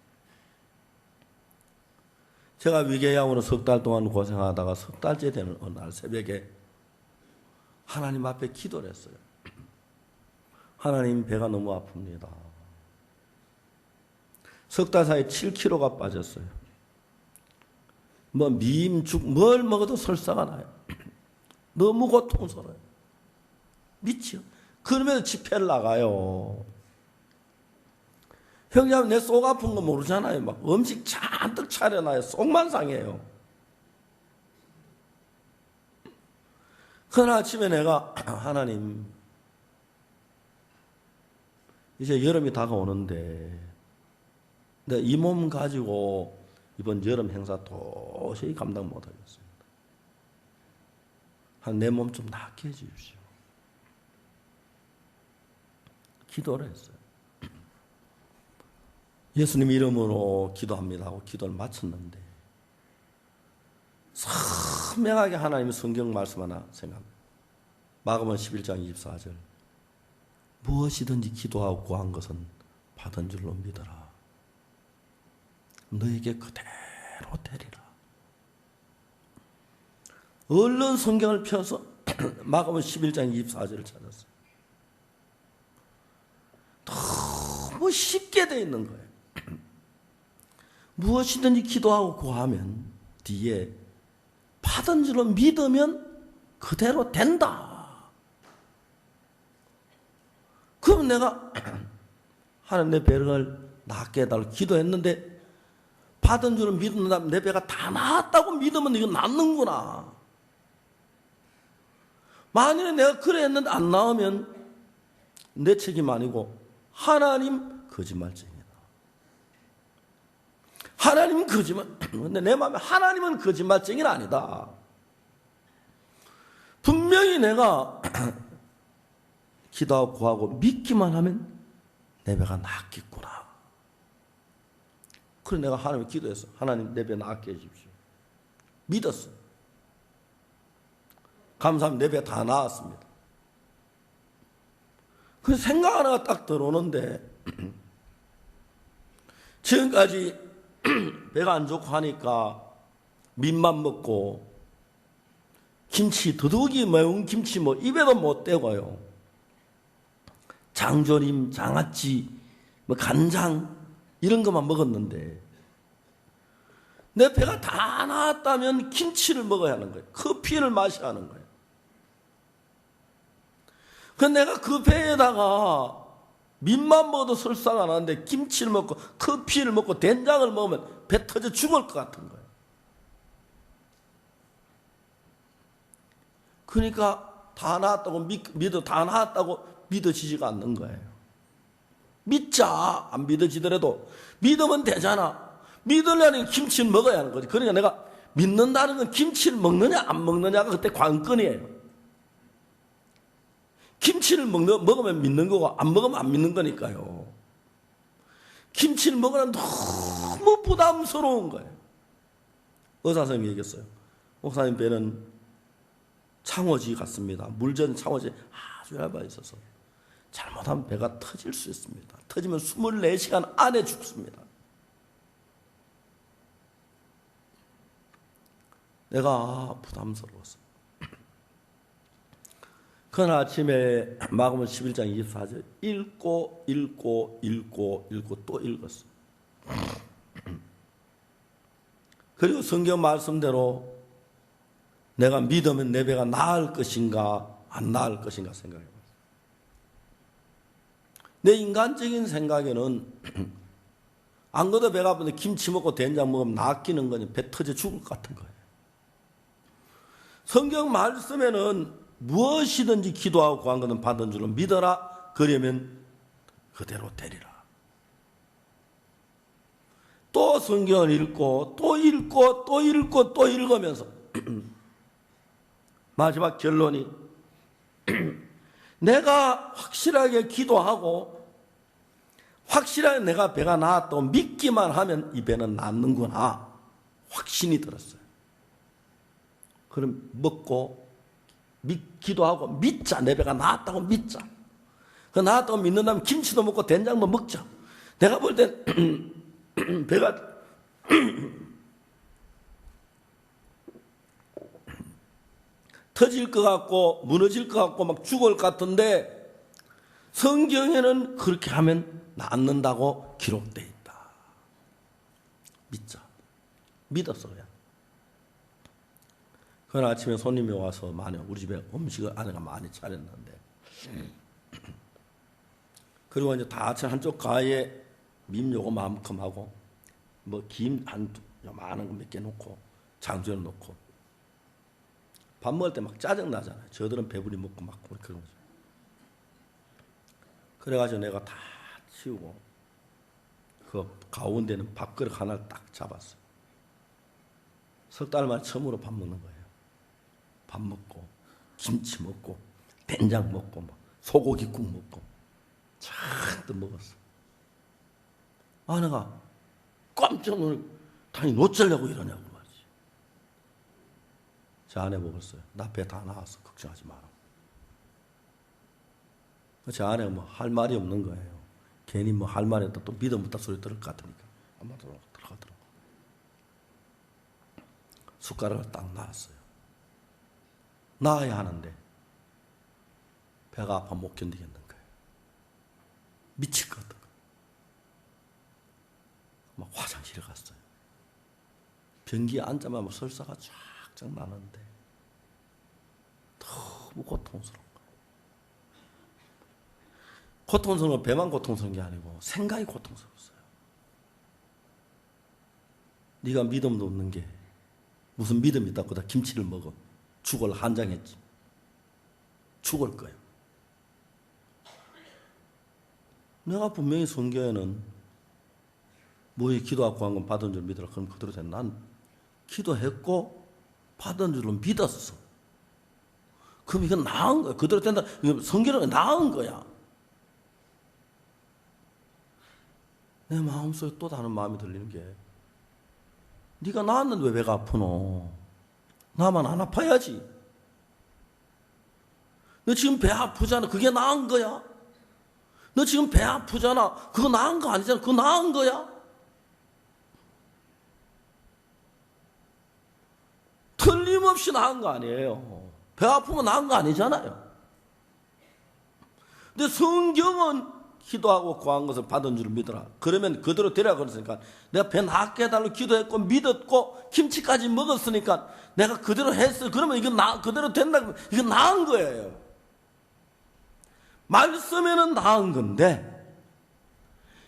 제가 위궤양으로 석 달 동안 고생하다가 석 달째 되는 어느 날 새벽에 하나님 앞에 기도를 했어요. 하나님, 배가 너무 아픕니다. 석 달 사이에 7kg가 빠졌어요. 뭐 미임죽 뭘 먹어도 설사가 나요. 너무 고통스러워요. 미치요. 그러면서 집회를 나가요. 형제하면 내 속 아픈 거 모르잖아요. 막 음식 잔뜩 차려놔요. 속만 상해요. 그날 아침에 내가 하나님, 이제 여름이 다가오는데 내가 이 몸 가지고 이번 여름 행사 도저히 감당 못하겠습니다. 내 몸 좀 낫게 해주십시오. 기도를 했어요. 예수님 이름으로 기도합니다 하고 기도를 마쳤는데 선명하게 하나님의 성경 말씀 하나 생각합니다. 마가복음 11장 24절, 무엇이든지 기도하고 구한 것은 받은 줄로 믿어라. 너에게 그대로 되리라. 얼른 성경을 펴서 마가복음 11장 24절을 찾았어요. 너무 쉽게 되어 있는 거예요. 무엇이든지 기도하고 구하면 뒤에 받은 줄로 믿으면 그대로 된다. 그럼 내가 하나님 내 배를 낫게 해달라고 기도했는데 받은 줄로 믿는다면 내 배가 다 나았다고 믿으면 이거 낫는구나. 만일에 내가 그래 했는데 안 나오면 내 책임 아니고 하나님 거짓말쟁이다. 하나님은 거짓말, 근데 내 마음에 하나님은 거짓말쟁이는 아니다. 분명히 내가 기도하고 구하고 믿기만 하면 내 배가 낫겠구나. 그래서 내가 하나님께 기도했어. 하나님 내 배 낫게 해주십시오. 믿었어. 감사합니다. 내 배 다 나았습니다. 그 생각 하나가 딱 들어오는데 지금까지 배가 안 좋고 하니까 민만 먹고 김치, 더덕이 매운 김치 뭐 입에도 못 대고요. 장조림, 장아찌, 뭐 간장 이런 것만 먹었는데 내 배가 다 나았다면 김치를 먹어야 하는 거예요. 커피를 마셔야 하는 거예요. 그래서 내가 그 배에다가 민만 먹어도 설사가 안 하는데 김치를 먹고 커피를 먹고 된장을 먹으면 배 터져 죽을 것 같은 거예요. 그러니까 다 나았다고 다 나았다고 믿어지지가 않는 거예요. 믿자. 안 믿어지더라도 믿으면 되잖아. 믿으려면 김치를 먹어야 하는 거지. 그러니까 내가 믿는다는 건 김치를 먹느냐 안 먹느냐가 그때 관건이에요. 김치를 먹으면 믿는 거고 안 먹으면 안 믿는 거니까요. 김치를 먹으면 너무 부담스러운 거예요. 의사 선생님이 얘기했어요. 목사님 배는 창호지 같습니다. 물전 창호지 아주 얇아 있어서 잘못하면 배가 터질 수 있습니다. 터지면 24시간 안에 죽습니다. 내가 부담스러웠어. 그날 아침에 마가복음 11장 24절 읽고 또 읽었어. 그리고 성경 말씀대로 내가 믿으면 내 배가 나을 것인가 안 나을 것인가 생각해봤어. 내 인간적인 생각에는 안 그래도 배가 아픈데 김치 먹고 된장 먹으면 낫기는 거니 배 터져 죽을 것 같은 거예요. 성경 말씀에는 무엇이든지 기도하고 구한 것은 받은 줄로 믿어라. 그러면 그대로 되리라. 또 성경을 읽고 또 읽으면서 마지막 결론이 내가 확실하게 기도하고 확실하게 내가 배가 나았다고 믿기만 하면 이 배는 낫는구나 확신이 들었어요. 그럼 먹고 기도하고 믿자. 내 배가 나았다고 믿자. 그 나았다고 믿는다면 김치도 먹고 된장도 먹자. 내가 볼 땐 배가 터질 것 같고 무너질 것 같고 막 죽을 것 같은데 성경에는 그렇게 하면 낫는다고 기록되어 있다. 믿자. 믿었어요. 그날 아침에 손님이 와서 우리 집에 음식을 아내가 많이 차렸는데 그리고 이제 다 같이 한쪽 가에 밈 요거만큼 하고 뭐 김 한 요만한 거 몇 개 놓고 장주에 놓고 밥 먹을 때 막 짜증 나잖아요. 저들은 배부리 먹고 막 그런 거죠. 그래가지고 내가 다 치우고 그 가운데는 밥그릇 하나를 딱 잡았어. 석 달 만에 처음으로 밥 먹는 거예요. 밥 먹고 김치 먹고 된장 먹고 뭐 소고기국 먹고 잔뜩 먹었어. 아내가 깜짝 놀고 당연히 어쩌려고 이러냐고 말이지. 제 아내 먹었어요. 나 배 다 나왔어. 걱정하지 마라. 제 아내가 뭐 할 말이 없는 거예요. 괜히 뭐 할 말이 없다 또 믿어 못다 소리 들을 것 같으니까 아마 들어가더라고. 숟가락을 딱 놨어요. 놔야 하는데 배가 아파 못 견디겠는 거예요. 미칠 것 같은 거예요. 막 화장실에 갔어요. 변기에 앉자마자 설사가 쫙쫙 나는데 너무 고통스러운 거예요. 고통스러운 건 배만 고통스러운 게 아니고 생각이 고통스러웠어요. 네가 믿음도 없는 게 무슨 믿음이 있다고 다 김치를 먹어. 죽을 한장했지. 죽을 거예요. 내가 분명히 성경에는 뭐에 기도하고 구한 건 받은 줄 믿으라. 그럼 그대로 돼. 난 기도했고 받은 줄은 믿었어. 그럼 이건 나은 거야. 그대로 된다. 성경은 나은 거야. 내 마음속에 또 다른 마음이 들리는 게 네가 나았는데 왜 배가 아프노? 나만 안 아파야지. 너 지금 배 아프잖아. 그게 나은 거야. 너 지금 배 아프잖아. 그거 나은 거 아니잖아. 그거 나은 거야. 틀림없이 나은 거 아니에요. 배 아프면 나은 거 아니잖아요. 근데 성경은 기도하고 구한 것을 받은 줄 믿어라. 그러면 그대로 되라 그랬으니까 내가 배 낫게 해달라고 기도했고 믿었고 김치까지 먹었으니까 내가 그대로 했어. 그러면 이건 그대로 된다. 이건 나은 거예요. 말씀에는 나은 건데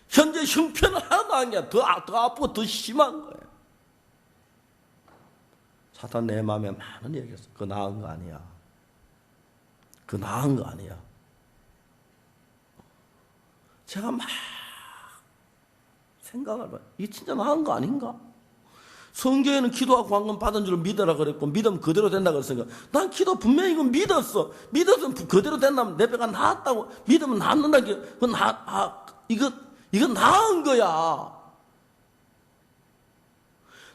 현재 형편은 하나도 안 게 더 아프고 더 심한 거예요. 사탄 내 마음에 많은 얘기했어. 그거 나은 거 아니야. 그거 나은 거 아니야. 제가 막 생각을 해봐요. 이게 진짜 나은 거 아닌가? 성경에는 기도하고 구한 받은 줄 믿어라 그랬고 믿으면 그대로 된다 그랬으니까 난 기도 분명히 이거 믿었어. 믿었으면 그대로 된다면 내 배가 나았다고 믿으면 낫는다. 이거 나은 거야.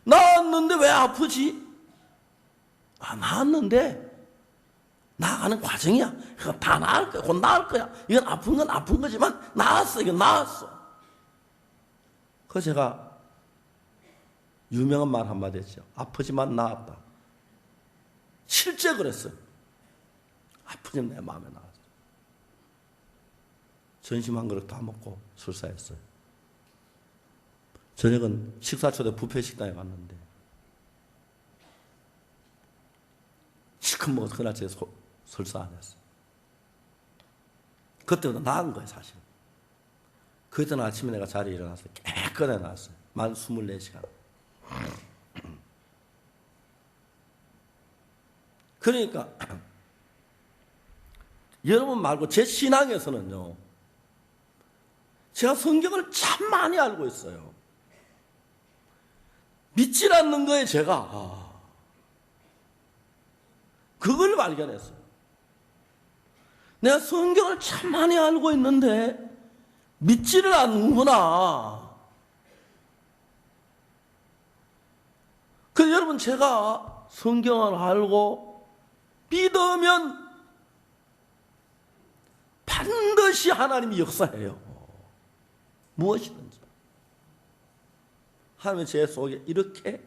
나았는데 왜 아프지? 나았는데 나아가는 과정이야. 그거 다 나을 거야. 곧 나을 거야. 이건 아픈 건 아픈 거지만 나았어. 이건 나았어. 그래서 제가 유명한 말 한마디 했죠. 아프지만 나았다. 실제 그랬어요. 아프지만 내 마음에 나았어. 점심 한 그릇 다 먹고 설사했어요. 저녁은 식사 초대 뷔페 식당에 갔는데 실컷 먹어서 그날 제가 설사 안 했어. 그때보다 나은 거예요, 사실. 그때 아침에 내가 자리에 일어나서 깨끗하게 나왔어요. 만 24시간. 그러니까 여러분 말고 제 신앙에서는요, 제가 성경을 참 많이 알고 있어요. 믿질 않는 거에 제가 그걸 발견했어요. 내가 성경을 참 많이 알고 있는데 믿지를 않는구나. 그래서 여러분 제가 성경을 알고 믿으면 반드시 하나님이 역사해요. 무엇이든지. 하나님은 제 속에 이렇게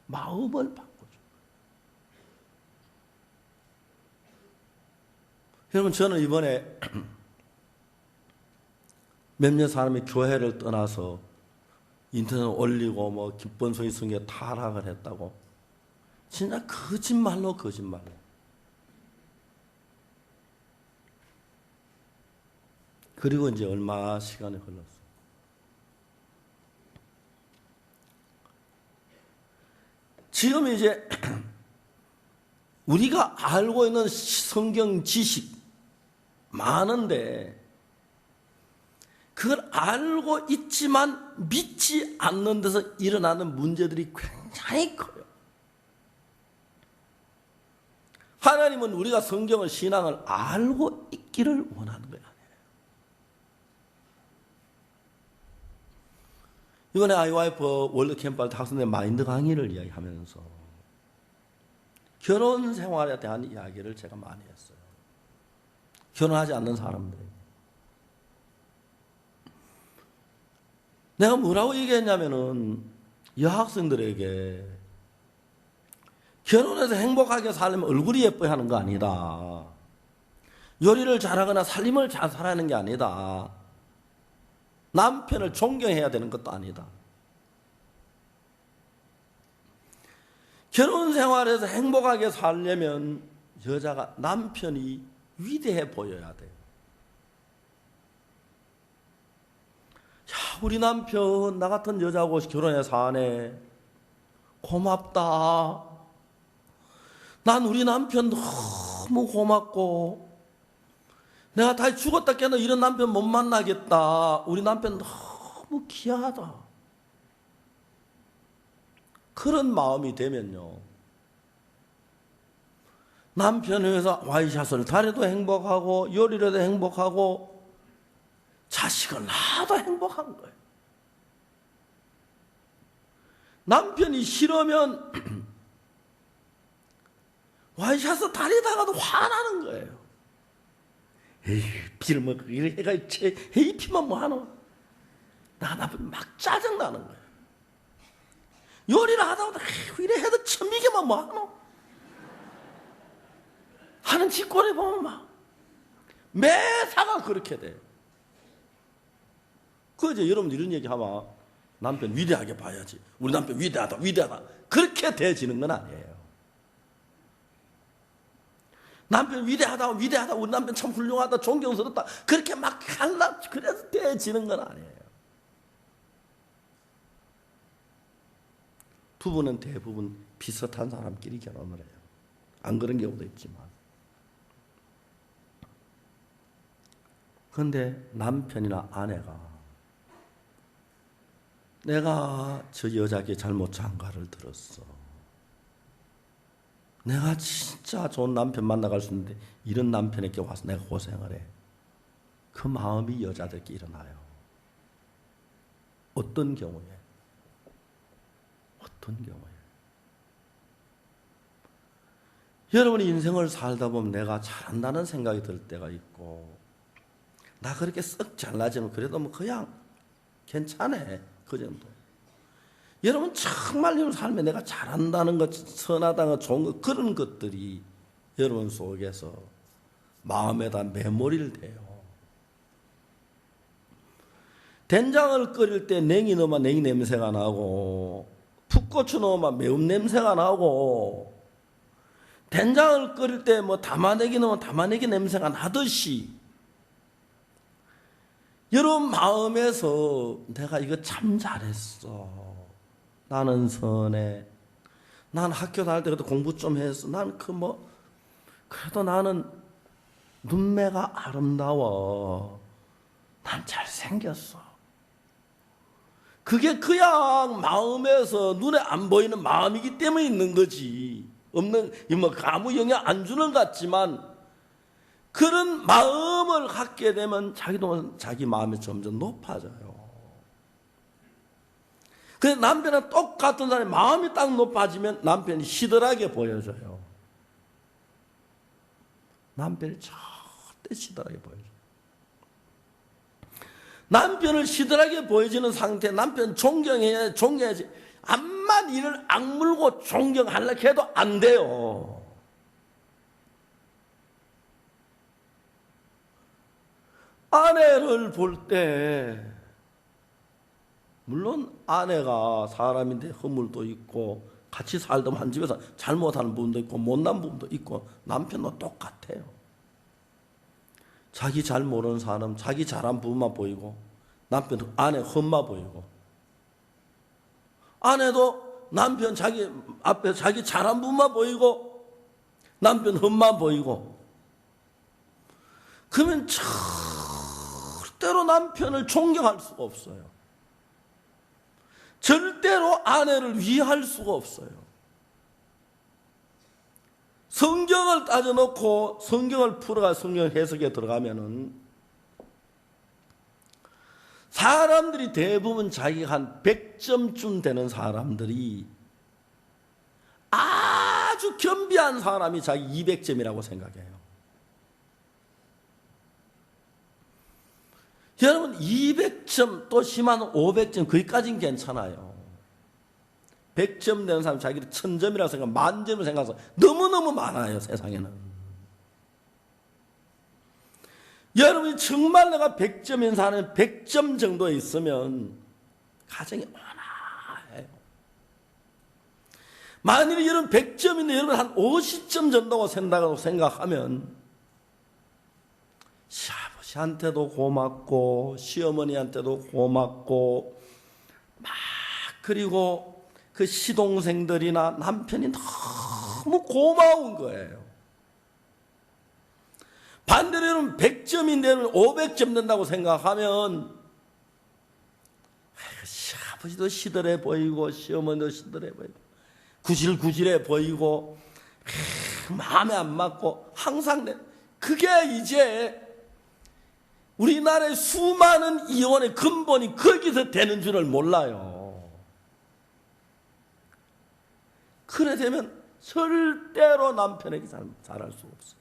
마음을 바꿔줘요. 여러분 저는 이번에 몇몇 사람이 교회를 떠나서 인터넷 올리고 뭐 기쁜 소리 성경에 타락을 했다고. 진짜 거짓말로. 그리고 이제 얼마 시간이 흘렀어. 지금 이제 우리가 알고 있는 성경 지식 많은데 그걸 알고 있지만 믿지 않는 데서 일어나는 문제들이 굉장히 커요. 하나님은 우리가 성경을 신앙을 알고 있기를 원하는 거예요. 이번에 아이와이프 월드캠프 학생들 마인드 강의를 이야기하면서 결혼 생활에 대한 이야기를 제가 많이 했어요. 결혼하지 않는 사람들. 내가 뭐라고 얘기했냐면은 여학생들에게 결혼해서 행복하게 살려면 얼굴이 예뻐야 하는 거 아니다. 요리를 잘하거나 살림을 잘 살아야 하는 게 아니다. 남편을 존경해야 되는 것도 아니다. 결혼 생활에서 행복하게 살려면 여자가 남편이 위대해 보여야 돼요. 야, 우리 남편 나 같은 여자하고 결혼해서 사네. 고맙다. 난 우리 남편 너무 고맙고 내가 다 죽었다 깨도 이런 남편 못 만나겠다. 우리 남편 너무 귀하다. 그런 마음이 되면요, 남편이 해서 와이샷을 달해도 행복하고 요리를 해도 행복하고 자식을 낳아도 행복한 거예요. 남편이 싫으면 와이샷을 달리다가도 화나는 거예요. 에이, 피를 먹고 이래 해가 에이, 피만 뭐하노? 나쁜 막 짜증나는 거예요. 요리를 하다 보다 이래 해도 천미개만 뭐하노? 하는 짓거리 보면 막 매사가 그렇게 돼요. 그죠? 여러분 이런 얘기하면 남편 위대하게 봐야지. 우리 남편 위대하다. 그렇게 돼지는 건 아니에요. 남편 위대하다, 우리 남편 참 훌륭하다, 존경스럽다, 그렇게 막 할라, 그래서 돼지는 건 아니에요. 부부는 대부분 비슷한 사람끼리 결혼을 해요. 안 그런 경우도 있지만. 그런데 남편이나 아내가 내가 저 여자에게 잘못 장가를 들었어. 내가 진짜 좋은 남편 만나갈 수 있는데 이런 남편에게 와서 내가 고생을 해. 그 마음이 여자들에게 일어나요. 어떤 경우에? 여러분이 인생을 살다 보면 내가 잘한다는 생각이 들 때가 있고 나 그렇게 썩 잘나지는 그래도 뭐 그냥 괜찮아. 그 정도. 여러분 정말 여러분 삶에 내가 잘한다는 것, 선하다는 것, 좋은 것, 그런 것들이 여러분 속에서 마음에다 메모리를 대요. 된장을 끓일 때 냉이 넣으면 냉이 냄새가 나고 풋고추 넣으면 매운 냄새가 나고 된장을 끓일 때 뭐 담아내기 넣으면 담아내기 냄새가 나듯이 여러분 마음에서 내가 이거 참 잘했어. 나는 선해. 난 학교 다닐 때 그래도 공부 좀 했어. 난 그래도 나는 눈매가 아름다워. 난 잘생겼어. 그게 그냥 마음에서 눈에 안 보이는 마음이기 때문에 있는 거지. 아무 영향 안 주는 것 같지만 그런 마음을 갖게 되면 자기 마음이 점점 높아져요. 그래서 남편은 똑같은 사람이 마음이 딱 높아지면 남편이 시들하게 보여져요. 남편이 절대 시들하게 보여져요. 남편을 시들하게 보여지는 상태에 남편 존경해야지. 암만 이를 악물고 존경하려고 해도 안 돼요. 아내를 볼 때 물론 아내가 사람인데 허물도 있고 같이 살던 한 집에서 잘못하는 부분도 있고 못난 부분도 있고 남편도 똑같아요. 자기 잘 모르는 사람, 자기 잘한 부분만 보이고 남편은 아내 흠만 보이고 아내도 남편 자기 앞에 자기 잘한 부분만 보이고 남편 흠만 보이고, 그러면 절대로 남편을 존경할 수가 없어요. 절대로 아내를 위할 수가 없어요. 성경을 따져놓고 성경을 풀어가 성경 해석에 들어가면은 사람들이 대부분 자기가 한 100점쯤 되는 사람들이 아주 겸비한 사람이 자기 200점이라고 생각해요. 여러분 200점 또 심한 500점 거기까지는 괜찮아요. 100점 되는 사람 자기를 1000점이라고 생각, 만점을 생각해서 너무너무 많아요, 세상에는. 여러분이 정말 내가 100점인 사람이 100점 정도에 있으면 가정이 온화해요. 만일에 여러분 100점인데 여러분 한 50점 정도가 된다고 생각하면 시아버지한테도 고맙고 시어머니한테도 고맙고 막, 그리고 그 시동생들이나 남편이 너무 고마운 거예요. 반대로 여러분 100점인데 500점 된다고 생각하면 시아버지도 시들해 보이고 시어머니도 시들해 보이고 구질구질해 보이고 마음에 안 맞고 항상 그게 이제 우리나라의 수많은 이혼의 근본이 거기서 되는 줄을 몰라요. 그래 되면 절대로 남편에게 잘할 수가 없어요.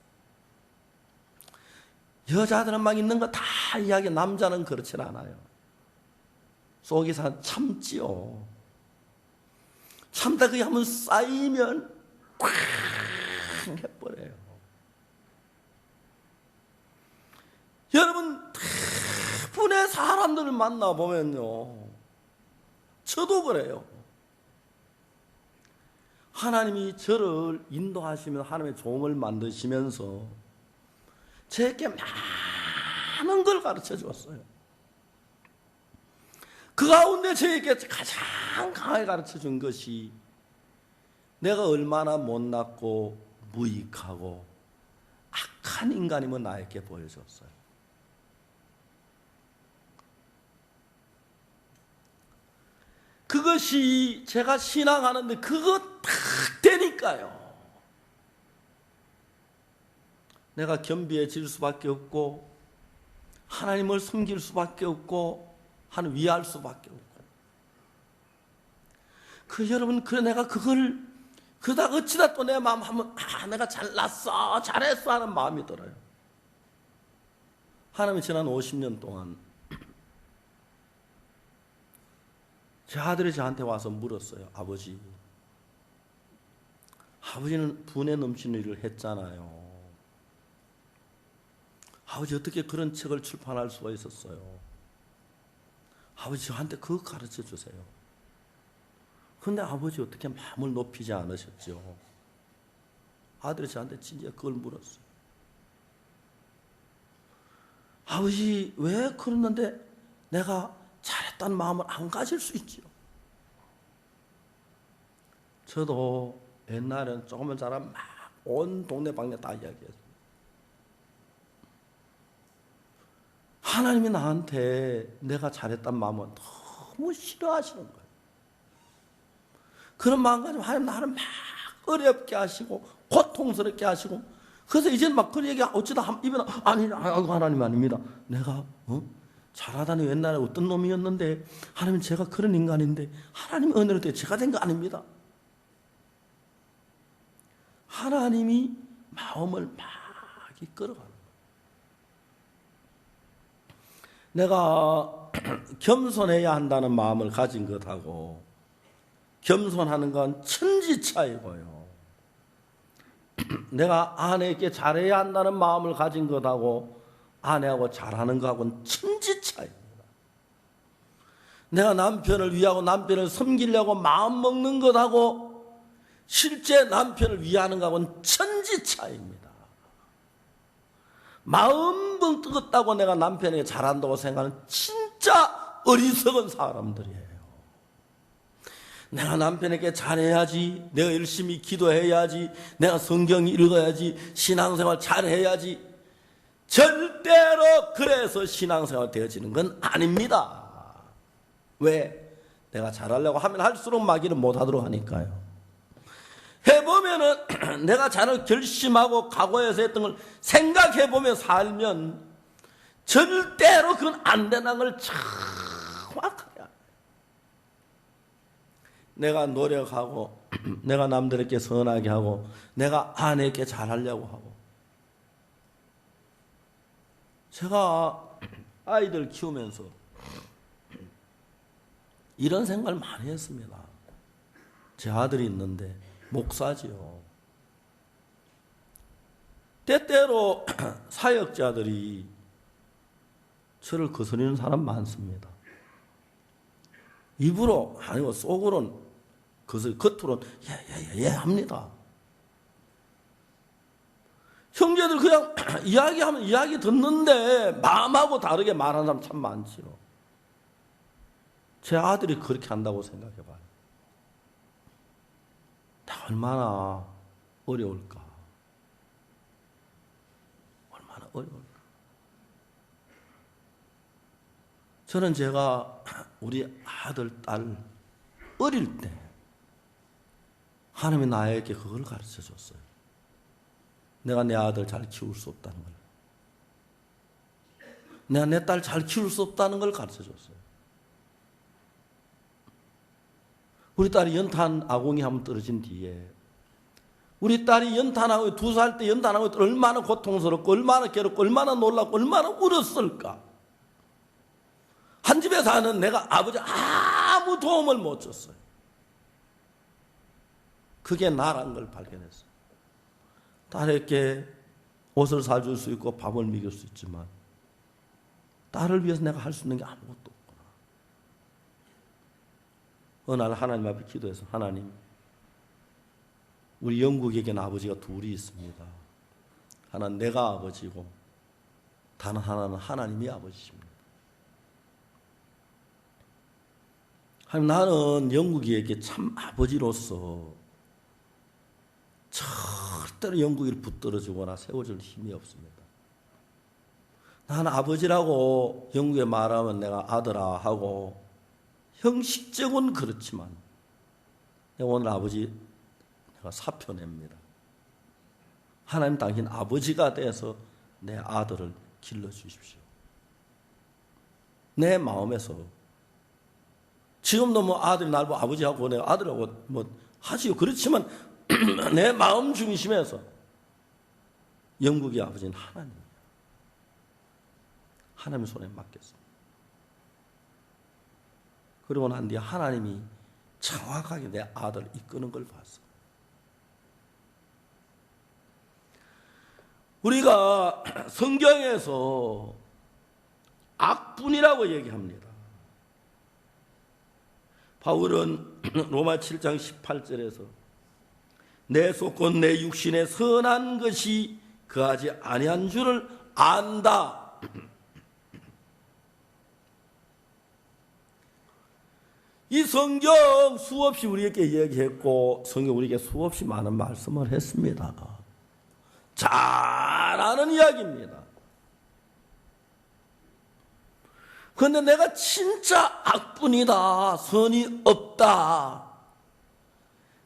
여자들은 막 있는 거 다 이야기, 남자는 그렇진 않아요. 속에서 참지요. 참다 그게 한번 쌓이면 꽉 해버려요. 여러분 대부분의 사람들을 만나보면요, 저도 그래요. 하나님이 저를 인도하시면서 하나님의 종을 만드시면서 제게 많은 걸 가르쳐 주었어요. 그 가운데 저에게 가장 강하게 가르쳐 준 것이 내가 얼마나 못났고 무익하고 악한 인간임을 나에게 보여줬어요. 그것이 제가 신앙하는데 그거 딱 되니까요. 내가 겸비해질 수밖에 없고 하나님을 섬길 수밖에 없고 하나님 위할 수밖에 없고. 여러분 그래 내가 그걸 그러다 어찌다 또 내 마음 하면 내가 잘났어 잘했어 하는 마음이 들어요. 하나님이 지난 50년 동안 제 아들이 저한테 와서 물었어요. 아버지는 분에 넘치는 일을 했잖아요. 아버지 어떻게 그런 책을 출판할 수가 있었어요? 아버지 저한테 그거 가르쳐 주세요. 그런데 아버지 어떻게 마음을 높이지 않으셨죠? 아들이 저한테 진짜 그걸 물었어요. 아버지 왜 그랬는데 내가 잘했다는 마음을 안 가질 수 있지요? 저도 옛날에는 조금만 잘하면 막 온 동네 방네 다 이야기했어요. 하나님이 나한테 내가 잘했다는 마음을 너무 싫어하시는 거예요. 그런 마음 가지고 하나님 나를 막 어렵게 하시고 고통스럽게 하시고, 그래서 이제는 막 그런 얘기 어쩌다 입에 하나님 아닙니다. 내가 잘하다니 옛날에 어떤 놈이었는데 하나님 제가 그런 인간인데 하나님 은혜로 때 제가 된 거 아닙니다. 하나님이 마음을 막 이끌어가는 거예요. 내가 겸손해야 한다는 마음을 가진 것하고 겸손하는 건 천지 차이고요. 내가 아내에게 잘해야 한다는 마음을 가진 것하고 아내하고 잘하는 것하고는 천지 차이입니다. 내가 남편을 위하고 남편을 섬기려고 마음 먹는 것하고 실제 남편을 위하는 것하고는 천지 차이입니다. 마음 먹었다고 내가 남편에게 잘한다고 생각하는 진짜 어리석은 사람들이에요. 내가 남편에게 잘해야지, 내가 열심히 기도해야지, 내가 성경 읽어야지, 신앙생활 잘해야지. 절대로 그래서 신앙생활 되어지는 건 아닙니다. 왜? 내가 잘하려고 하면 할수록 마귀는 못하도록 하니까요. 해보면은 내가 잘을 결심하고 각오해서 했던 걸 생각해보며 살면 절대로 그건 안 되는 걸 정확하게 알아요. 내가 노력하고 내가 남들에게 선하게 하고 내가 아내에게 잘하려고 하고, 제가 아이들 키우면서 이런 생각을 많이 했습니다. 제 아들이 있는데 목사지요. 때때로 사역자들이 저를 거스르는 사람 많습니다. 입으로 아니고 속으로는 겉으로는 예 합니다. 형제들 그냥 이야기하면 이야기 듣는데 마음하고 다르게 말하는 사람 참 많지요. 제 아들이 그렇게 한다고 생각해봐요. 얼마나 어려울까. 얼마나 어려울까. 저는 제가 우리 아들, 딸 어릴 때 하나님이 나에게 그걸 가르쳐 줬어요. 내가 내 아들 잘 키울 수 없다는 걸. 내가 내 딸 잘 키울 수 없다는 걸 가르쳐 줬어요. 우리 딸이 연탄 아궁이 한번 떨어진 뒤에, 우리 딸이 연탄하고 2살 때 연탄하고 얼마나 고통스럽고 얼마나 괴롭고 얼마나 놀랍고 얼마나 울었을까. 한 집에 사는 내가 아버지 아무 도움을 못 줬어요. 그게 나란 걸 발견했어요. 딸에게 옷을 사줄 수 있고 밥을 먹일 수 있지만 딸을 위해서 내가 할 수 있는 게 아무것도 없구나. 어느 날 하나님 앞에 기도해서, 하나님, 우리 영국에게는 아버지가 둘이 있습니다. 하나는 내가 아버지고 다른 하나는 하나님이 아버지십니다. 하나님, 나는 영국이에게 참 아버지로서 절대로 영국이를 붙들어주거나 세워줄 힘이 없습니다. 나는 아버지라고 영국에 말하면 내가 아들아 하고 형식적은 그렇지만 내가 오늘 아버지 내가 사표 냅니다. 하나님, 당신 아버지가 돼서 내 아들을 길러주십시오. 내 마음에서 지금도 뭐 아들이 날 보고 아버지하고 내가 아들하고 뭐 하지요. 그렇지만 내 마음 중심에서 영국의 아버지는 하나님이에요. 하나님 손에 맡겼습니다. 그러고 난 뒤에 하나님이 정확하게 내 아들을 이끄는 걸 봤어요. 우리가 성경에서 악분이라고 얘기합니다. 바울은 로마 7장 18절에서 내 속곧 내 육신에 선한 것이 그하지 아니한 줄을 안다. 이 성경 수없이 우리에게 얘기했고 성경 우리에게 수없이 많은 말씀을 했습니다. 잘 아는 이야기입니다. 그런데 내가 진짜 악분이다, 선이 없다,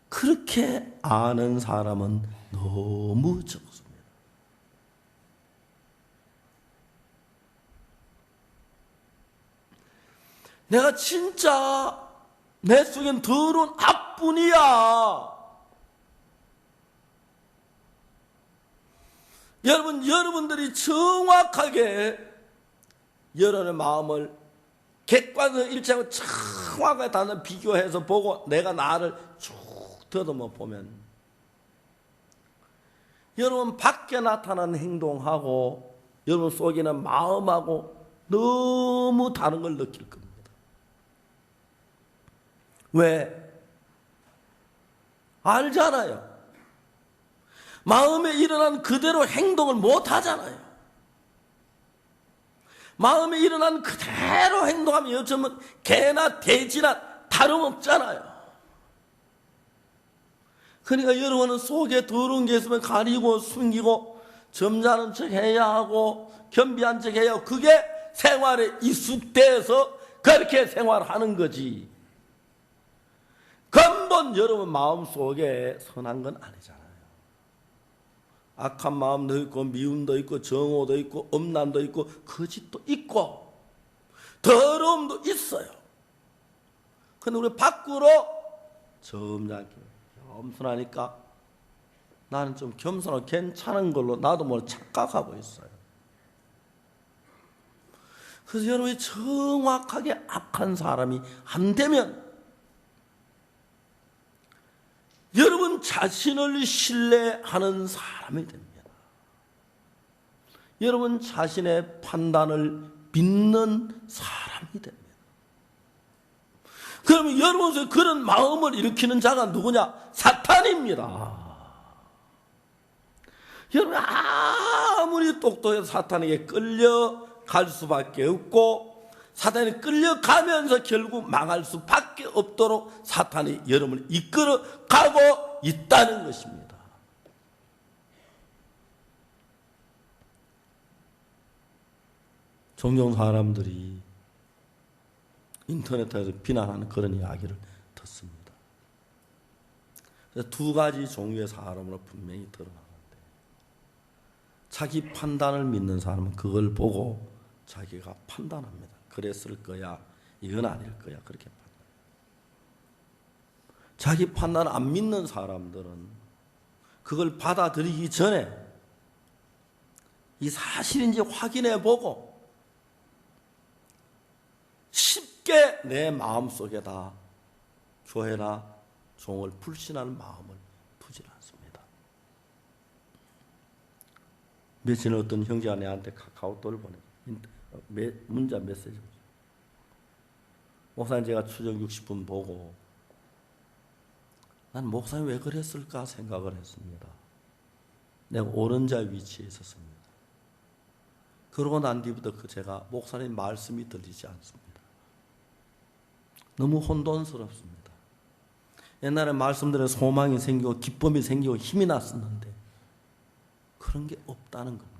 그렇게 아는 사람은 너무 적습니다. 내가 진짜 내 속엔 더러운 악분이야. 여러분들이 정확하게 여러분의 마음을 객관적으로 일치하고 정확하게 단어 비교해서 보고 내가 나를 쭉 더듬어 보면 여러분 밖에 나타나는 행동하고 여러분 속에 있는 마음하고 너무 다른 걸 느낄 겁니다. 왜? 알잖아요. 마음에 일어난 그대로 행동을 못 하잖아요. 마음에 일어난 그대로 행동하면 요즘은 개나 돼지나 다름없잖아요. 그러니까 여러분은 속에 더러운 게 있으면 가리고 숨기고 점잖은 척 해야 하고 겸비한 척 해야 하고, 그게 생활에 익숙돼서 그렇게 생활하는 거지. 근본 여러분 마음속에 선한 건 아니잖아요. 악한 마음도 있고 미움도 있고 정오도 있고 엄난도 있고 거짓도 있고 더러움도 있어요. 근데 우리 밖으로 점잖게 겸손하니까 나는 좀 겸손하고 괜찮은 걸로 나도 모르게 착각하고 있어요. 그래서 여러분이 정확하게 악한 사람이 안 되면 여러분 자신을 신뢰하는 사람이 됩니다. 여러분 자신의 판단을 믿는 사람이 됩니다. 그러면 여러분 속에 그런 마음을 일으키는 자가 누구냐? 사탄입니다. 여러분 아무리 똑똑해도 사탄에게 끌려갈 수밖에 없고, 사탄이 끌려가면서 결국 망할 수밖에 없도록 사탄이 여러분을 이끌어가고 있다는 것입니다. 종종 사람들이 인터넷에서 비난하는 그런 이야기를 듣습니다. 그래서 두 가지 종류의 사람으로 분명히 드러나는데, 자기 판단을 믿는 사람은 그걸 보고 자기가 판단합니다. 그랬을 거야, 이건 아닐 거야, 그렇게 판단해요. 자기 판단 안 믿는 사람들은 그걸 받아들이기 전에 이 사실인지 확인해 보고 쉽게 내 마음속에다 교회나 종을 불신하는 마음을 두지 않습니다. 며칠 전에 어떤 형제가 내한테 카카오톡을 보내요. 문자 메시지. 목사님, 제가 추정 60분 보고 난 목사님 왜 그랬을까 생각을 했습니다. 내가 오른자 위치에 있었습니다. 그러고 난 뒤부터 제가 목사님 말씀이 들리지 않습니다. 너무 혼돈스럽습니다. 옛날에 말씀드린 소망이 생기고 기쁨이 생기고 힘이 났었는데 그런 게 없다는 겁니다.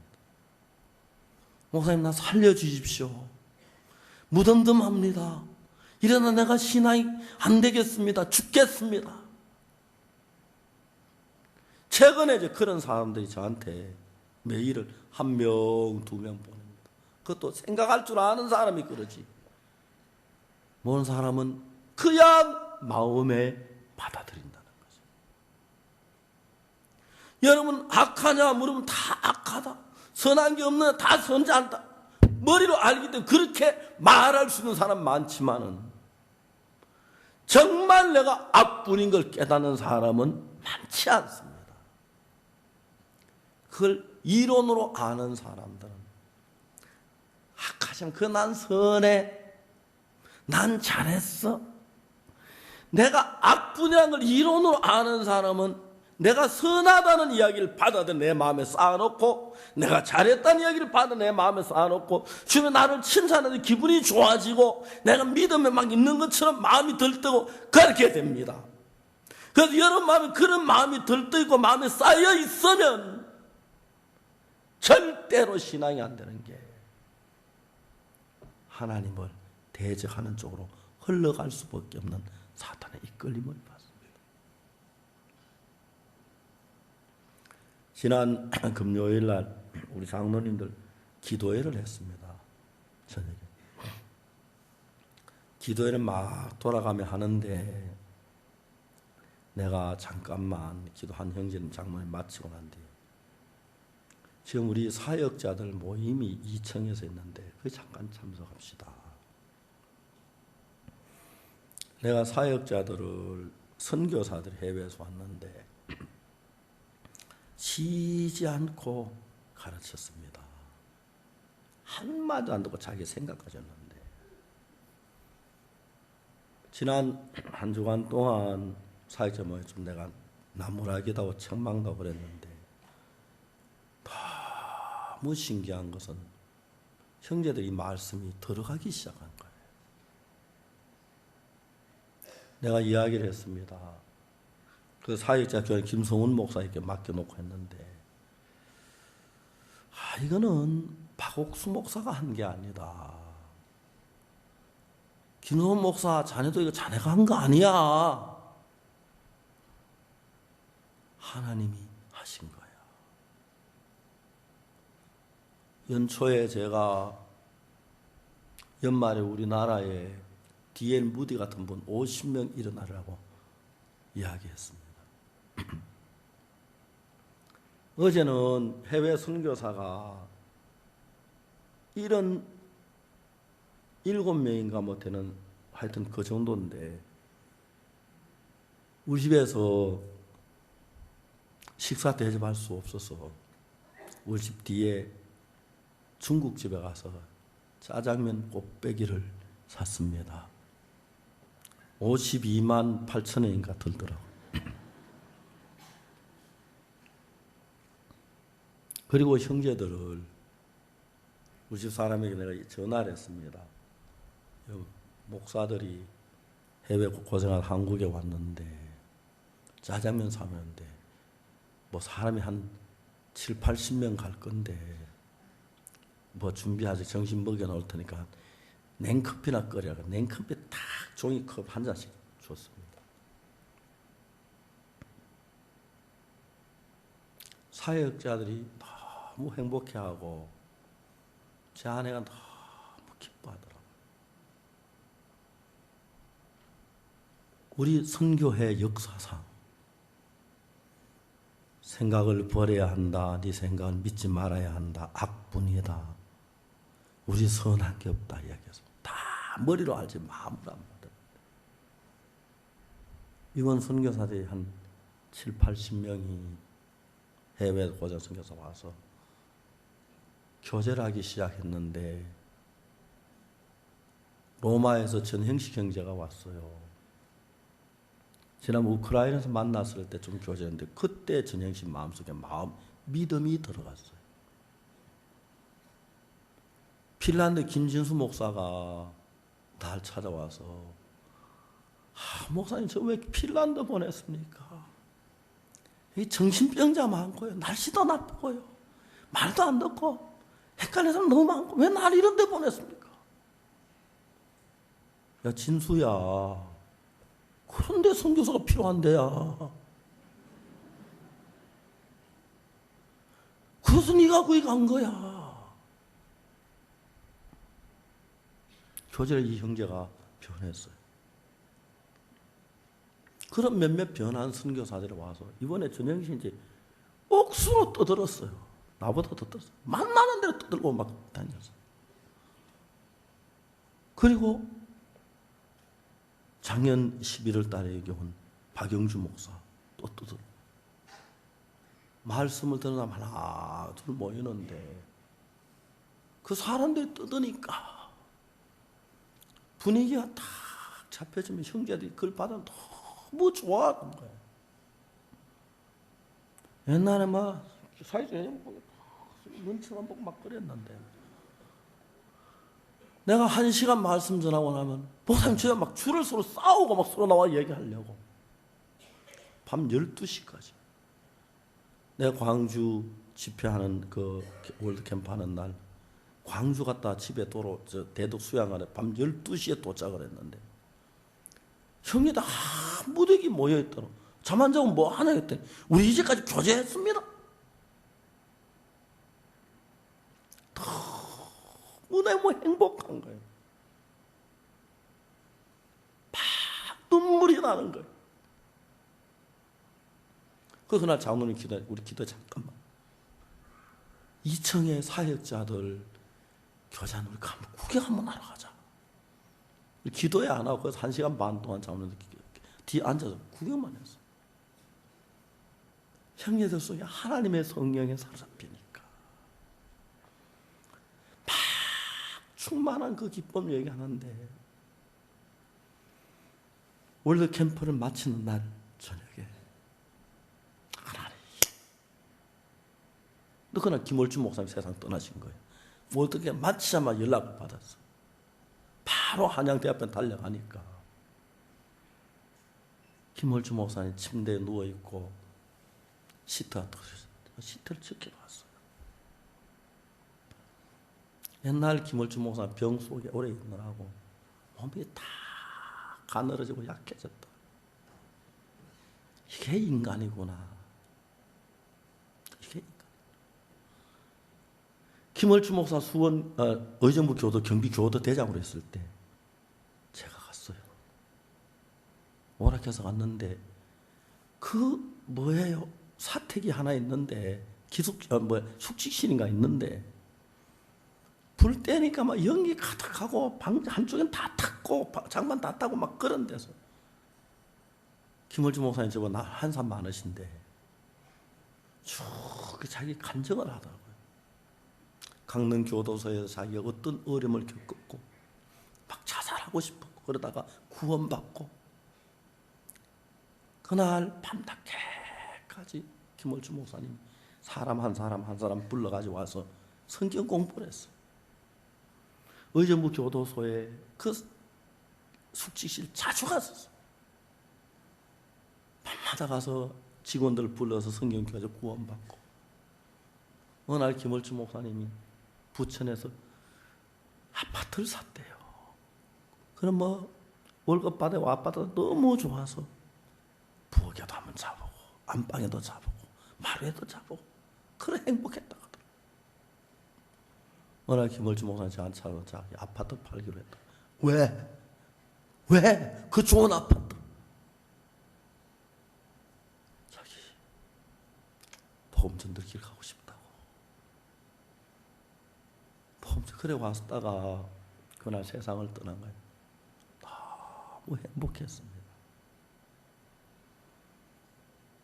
목사님, 나 살려주십시오. 무덤덤합니다. 이러다 내가 신앙이 안 되겠습니다. 죽겠습니다. 최근에 이제 그런 사람들이 저한테 메일을 1명, 2명 보냅니다. 그것도 생각할 줄 아는 사람이 그러지. 모르는 사람은 그냥 마음에 받아들인다는 거죠. 여러분, 악하냐 물으면 다 악하다. 선한 게 없는 다 선지 않다. 머리로 알기 때문에 그렇게 말할 수 있는 사람 많지만은 정말 내가 악분인 걸 깨닫는 사람은 많지 않습니다. 그걸 이론으로 아는 사람들은 악하지만 난 선해, 난 잘했어. 내가 악분이라는 걸 이론으로 아는 사람은 내가 선하다는 이야기를 받아들 내 마음에 쌓아놓고, 내가 잘했다는 이야기를 받아 내 마음에 쌓아놓고, 주변 나를 칭찬하는 기분이 좋아지고 내가 믿음에 막 있는 것처럼 마음이 들뜨고 그렇게 됩니다. 그래서 여러분 마음에 그런 마음이 들뜨고 마음에 쌓여 있으면 절대로 신앙이 안 되는 게 하나님을 대적하는 쪽으로 흘러갈 수밖에 없는 사탄의 이끌림을 받습니다. 지난 금요일 날 우리 장로님들 기도회를 했습니다. 저녁에. 기도회를 막 돌아가며 하는데 내가 잠깐만 기도한 형제님 장로님 마치고 난 뒤에 지금 우리 사역자들 모임이 2층에서 있는데 그 잠깐 참석합시다. 내가 사역자들을 선교사들 해외에서 왔는데 쉬지 않고 가르쳤습니다. 한마디도 안 듣고 자기 생각까지 했는데 지난 한 주간 동안 사역자 모임 좀 내가 나무라기도 하고 책망도 하고 그랬는데 너무 신기한 것은 형제들이 말씀이 들어가기 시작한 거예요. 내가 이야기를 했습니다. 그 사역자 교회 김성훈 목사에게 맡겨놓고 했는데, 이거는 박옥수 목사가 한 게 아니다. 김성훈 목사 자네도 이거 자네가 한 거 아니야. 하나님이 하신 거야. 연초에 제가 연말에 우리나라에 D.L. 무디 같은 분 50명 일어나라고 이야기했습니다. 어제는 해외 선교사가 이런 7명인가 뭐 되는 하여튼 그 정도인데 우리 집에서 식사 대접할 수 없어서 우리 집 뒤에 중국집에 가서 짜장면 곱빼기를 샀습니다. 52만 8천 원인가 들더라고요. 그리고 형제들을 우리 집 사람에게 내가 전화를 했습니다. 목사들이 해외 고생한 한국에 왔는데 짜장면 사면인데 뭐 사람이 한 7, 80명 갈 건데 뭐 준비하지 정신 먹여 놓을 테니까 냉커피나 끓여가 냉커피 딱 종이컵 한 잔씩 줬습니다. 사역자들이 너무 행복해하고 제 아내가 너무 기뻐하더라고요. 우리 선교회 역사상 생각을 버려야 한다. 네 생각을 믿지 말아야 한다. 악분이다. 우리 선한 게 없다 이야기해서 다 머리로 알지 마음으로 안 받아. 이번 선교사들이 한 7, 80명이 해외 고전 선교사 와서 교제를 하기 시작했는데 로마에서 전형식 형제가 왔어요. 지난번 우크라이나에서 만났을 때 좀 교제했는데 그때 전형식 마음속에 믿음이 들어갔어요. 핀란드 김진수 목사가 날 찾아와서 목사님 저 왜 핀란드 보냈습니까? 이 정신병자 많고요. 날씨도 나쁘고요. 말도 안 듣고 헷갈리는 사람 너무 많고 왜 날 이런 데 보냈습니까? 야 진수야, 그런데 선교사가 필요한데야. 그래서 네가 거기 간 거야. 교제를 이 형제가 변했어요. 그런 몇몇 변한 선교사들이 와서 이번에 전영신 이제 억수로 떠들었어요. 나보다 더 떠들었어요. 만나는 대로 떠들고 막 다녔어요. 그리고 작년 11월 달에 여기 온 박영주 목사 또 떠들어. 말씀을 듣는 사람 하나 둘 모이는데 그 사람들이 떠드니까 분위기가 딱 잡혀지면 형제들이 그걸 받으면 너무 좋아하는 거예요. 옛날에 막 사회적인 눈치만 보고 막 그랬는데 내가 1시간 말씀 전하고 나면 목사님 제가 막 줄을 서로 싸우고 막 서로 나와 얘기하려고 밤 12시까지 내가 광주 집회하는 그 월드캠프 하는 날 광주 갔다 집에 대덕 수양관에 밤 12시에 도착을 했는데 형님들 무더기 모여있더라. 잠 안 자고 뭐 하나 했더니 우리 이제까지 교제했습니다. 너무 행복한 거예요. 막 눈물이 나는 거예요. 그날 장로님 우리 기도 잠깐만. 2층에 사역자들 교제하는 우리 구경 한번 하러 가자. 기도회 안 하고 1시간 반 동안 장로님 뒤에 앉아서 구경만 했어. 형제들 속에 하나님의 성령에 사로잡히니까 막 충만한 그 기쁨을 얘기하는데 월드 캠프를 마치는 날 저녁에 하나님 그날 김월주 목사님 세상 떠나신 거예요. 월드 캠프 마치자마자 연락을 받았어. 바로 한양대학교 달려가니까 김월주 목사님 침대에 누워있고 시트를 지켜봤어요. 옛날 김월주 목사 병 속에 오래 있느라고 몸이 다 가늘어지고 약해졌다. 이게 인간이구나. 이게 인간. 김월주 목사 수원 의정부 교도 경비 교도 대장으로 했을 때 제가 갔어요. 오락해서 갔는데 그 뭐예요? 사택이 하나 있는데 숙직실인가 있는데 불 때니까 막 연기 가득하고 방 한쪽엔 다 탔고 장만 다 타고 막 그런 데서 김월주 목사님 저보고 한산 많으신데 쭉 자기 간증을 하더라고요. 강릉 교도소에서 자기가 어떤 어려움을 겪었고 막 자살하고 싶었고 그러다가 구원받고 그날 밤늦게까지 김월주 목사님 사람 한 사람 불러가지고 와서 성경 공부를 했어요. 의정부 교도소에 그 숙직실 자주 갔었어요. 밤마다 가서 직원들 불러서 성경 교재 구원받고 어느 날 김월주 목사님이 부천에서 아파트를 샀대요. 그럼 뭐 월급 받아고 아파트가 너무 좋아서 부엌에도 한번 자보고 안방에도 자보고 마루에도 자보고 그래 행복했다 하더라고요. 어느 날 김월주 목사님 저한테 찾아서 자기 아파트 팔기로 했다. 왜? 그 좋은 아파트. 자기 복음 전도길 가고 싶다고. 복음 그래 왔다가 그날 세상을 떠난 거예요. 너무 행복했습니다.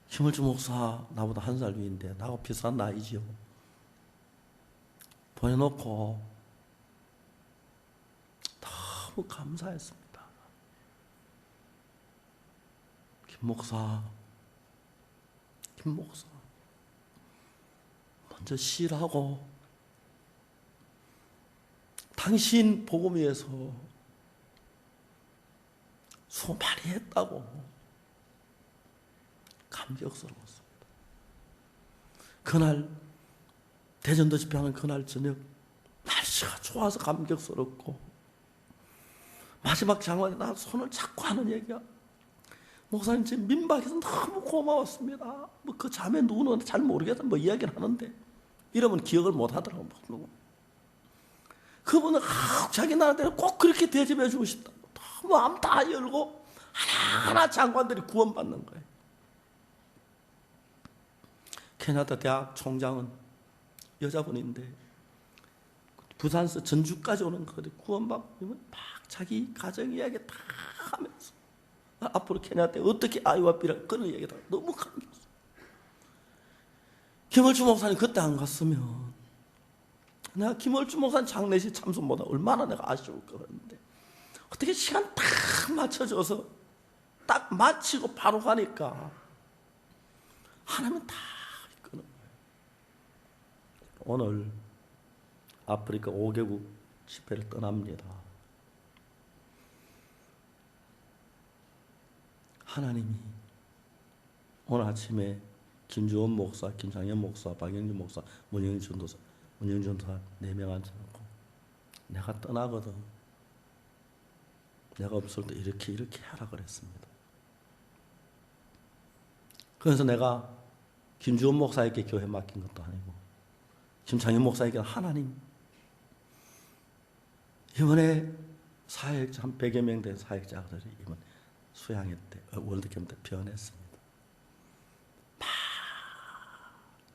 김월주 목사 나보다 1살 위인데 나하고 비슷한 나이지요. 보내놓고 너무 감사했습니다. 김 목사 먼저 시라고 당신 복음 위해서 수고 많이 했다고 감격스러웠습니다. 그날 대전도 집회하는 그날 저녁 날씨가 좋아서 감격스럽고 마지막 장관이 나 손을 잡고 하는 얘기야. 목사님 지금 민박에서 너무 고마웠습니다. 뭐 그 자매 누구는 잘 모르겠다 뭐 이야기를 하는데 이러면 기억을 못 하더라고. 그분은 자기 나라대로 꼭 그렇게 대접해 주고 싶다. 너무 마음 다 열고 하나하나 장관들이 구원받는 거예요. 캐나다 대학 총장은 여자분인데 부산에서 전주까지 오는 거를 구원받고 막 자기 가정 이야기 다 하면서 앞으로 캐나다 때 어떻게 아이와 B랑 그런 얘기 다 너무 감격스러워. 김월주 목사님 그때 안 갔으면 내가 김월주 목사님 장례식 참석보다 얼마나 내가 아쉬울까 그랬는데 어떻게 시간 딱 맞춰줘서 딱 마치고 바로 가니까 하나님은 다 이끄는 거예요. 오늘 아프리카 5개국 집회를 떠납니다. 하나님이 오늘 아침에 김주원 목사, 김상현 목사, 박영진 목사, 문영준 전도사 4명 앉혀놓고 내가 떠나거든. 내가 없을 때 이렇게 하라 그랬습니다. 그래서 내가 김주원 목사에게 교회 맡긴 것도 아니고 김창현 목사에게 하나님 이번에 사역자 한 100여 명 된 사역자들이 이번 수양회 때 월드캠 때 변했습니다. 막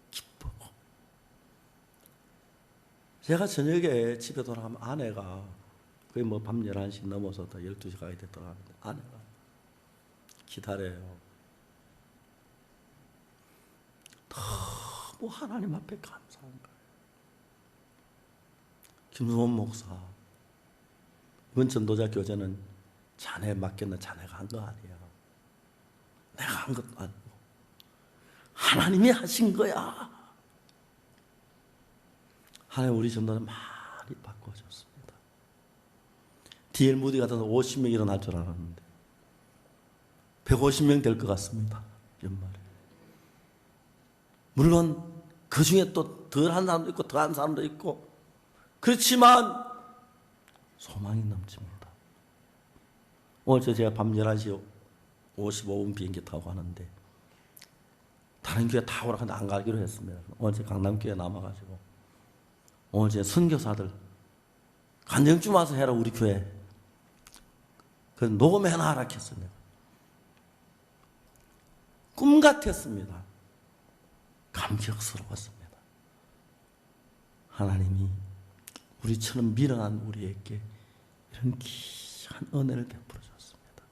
기쁘고 제가 저녁에 집에 돌아가면 아내가 거의 뭐 밤 11시 넘어서 더 12시 가야 돼 돌아가는데 아내가 기다려요. 너무 하나님 앞에 감사한 거예요. 김수원 목사 이번 전도자 교제는 자네 맡겼는 자네가 한 거 아니야. 내가 한 것도 아니고 하나님이 하신 거야. 하나님 우리 전도는 많이 바꿔줬습니다. D.L. 무디 같은 50명 일어날 줄 알았는데 150명 될 것 같습니다. 연말에. 물론 그 중에 또 덜한 사람도 있고 더한 사람도 있고 그렇지만 소망이 넘칩니다. 오늘 제가 밤 11시 55분 비행기 타고 가는데 다른 교회 다 오라고 안 가기로 했습니다. 오늘 제 강남교회 남아가지고 오늘 제 선교사들 간증 좀 와서 해라 우리 교회. 그래서 녹음해놔 하라 했어요. 꿈 같았습니다. 감격스러웠습니다. 하나님이 우리처럼 미련한 우리에게 이런 귀한 은혜를 베풀어 줬습니다.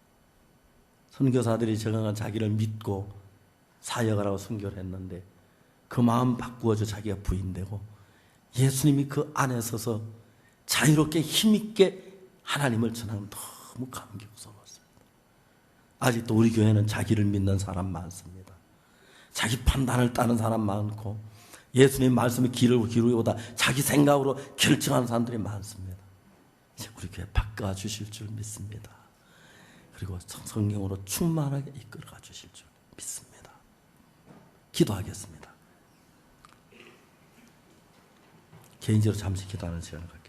선교사들이 저강한 자기를 믿고 사역을 하고 선교를 했는데 그 마음 바꾸어져 자기가 부인되고 예수님이 그 안에 서서 자유롭게 힘있게 하나님을 전하면 너무 감격스러웠습니다. 아직도 우리 교회는 자기를 믿는 사람 많습니다. 자기 판단을 따는 사람 많고 예수님 말씀에 귀를 기울이보다 자기 생각으로 결정하는 사람들이 많습니다. 이제 우리 교회 바꿔 주실 줄 믿습니다. 그리고 성령으로 충만하게 이끌어 주실 줄 믿습니다. 기도하겠습니다. 개인적으로 잠시 기도하는 시간을 갖겠습니다.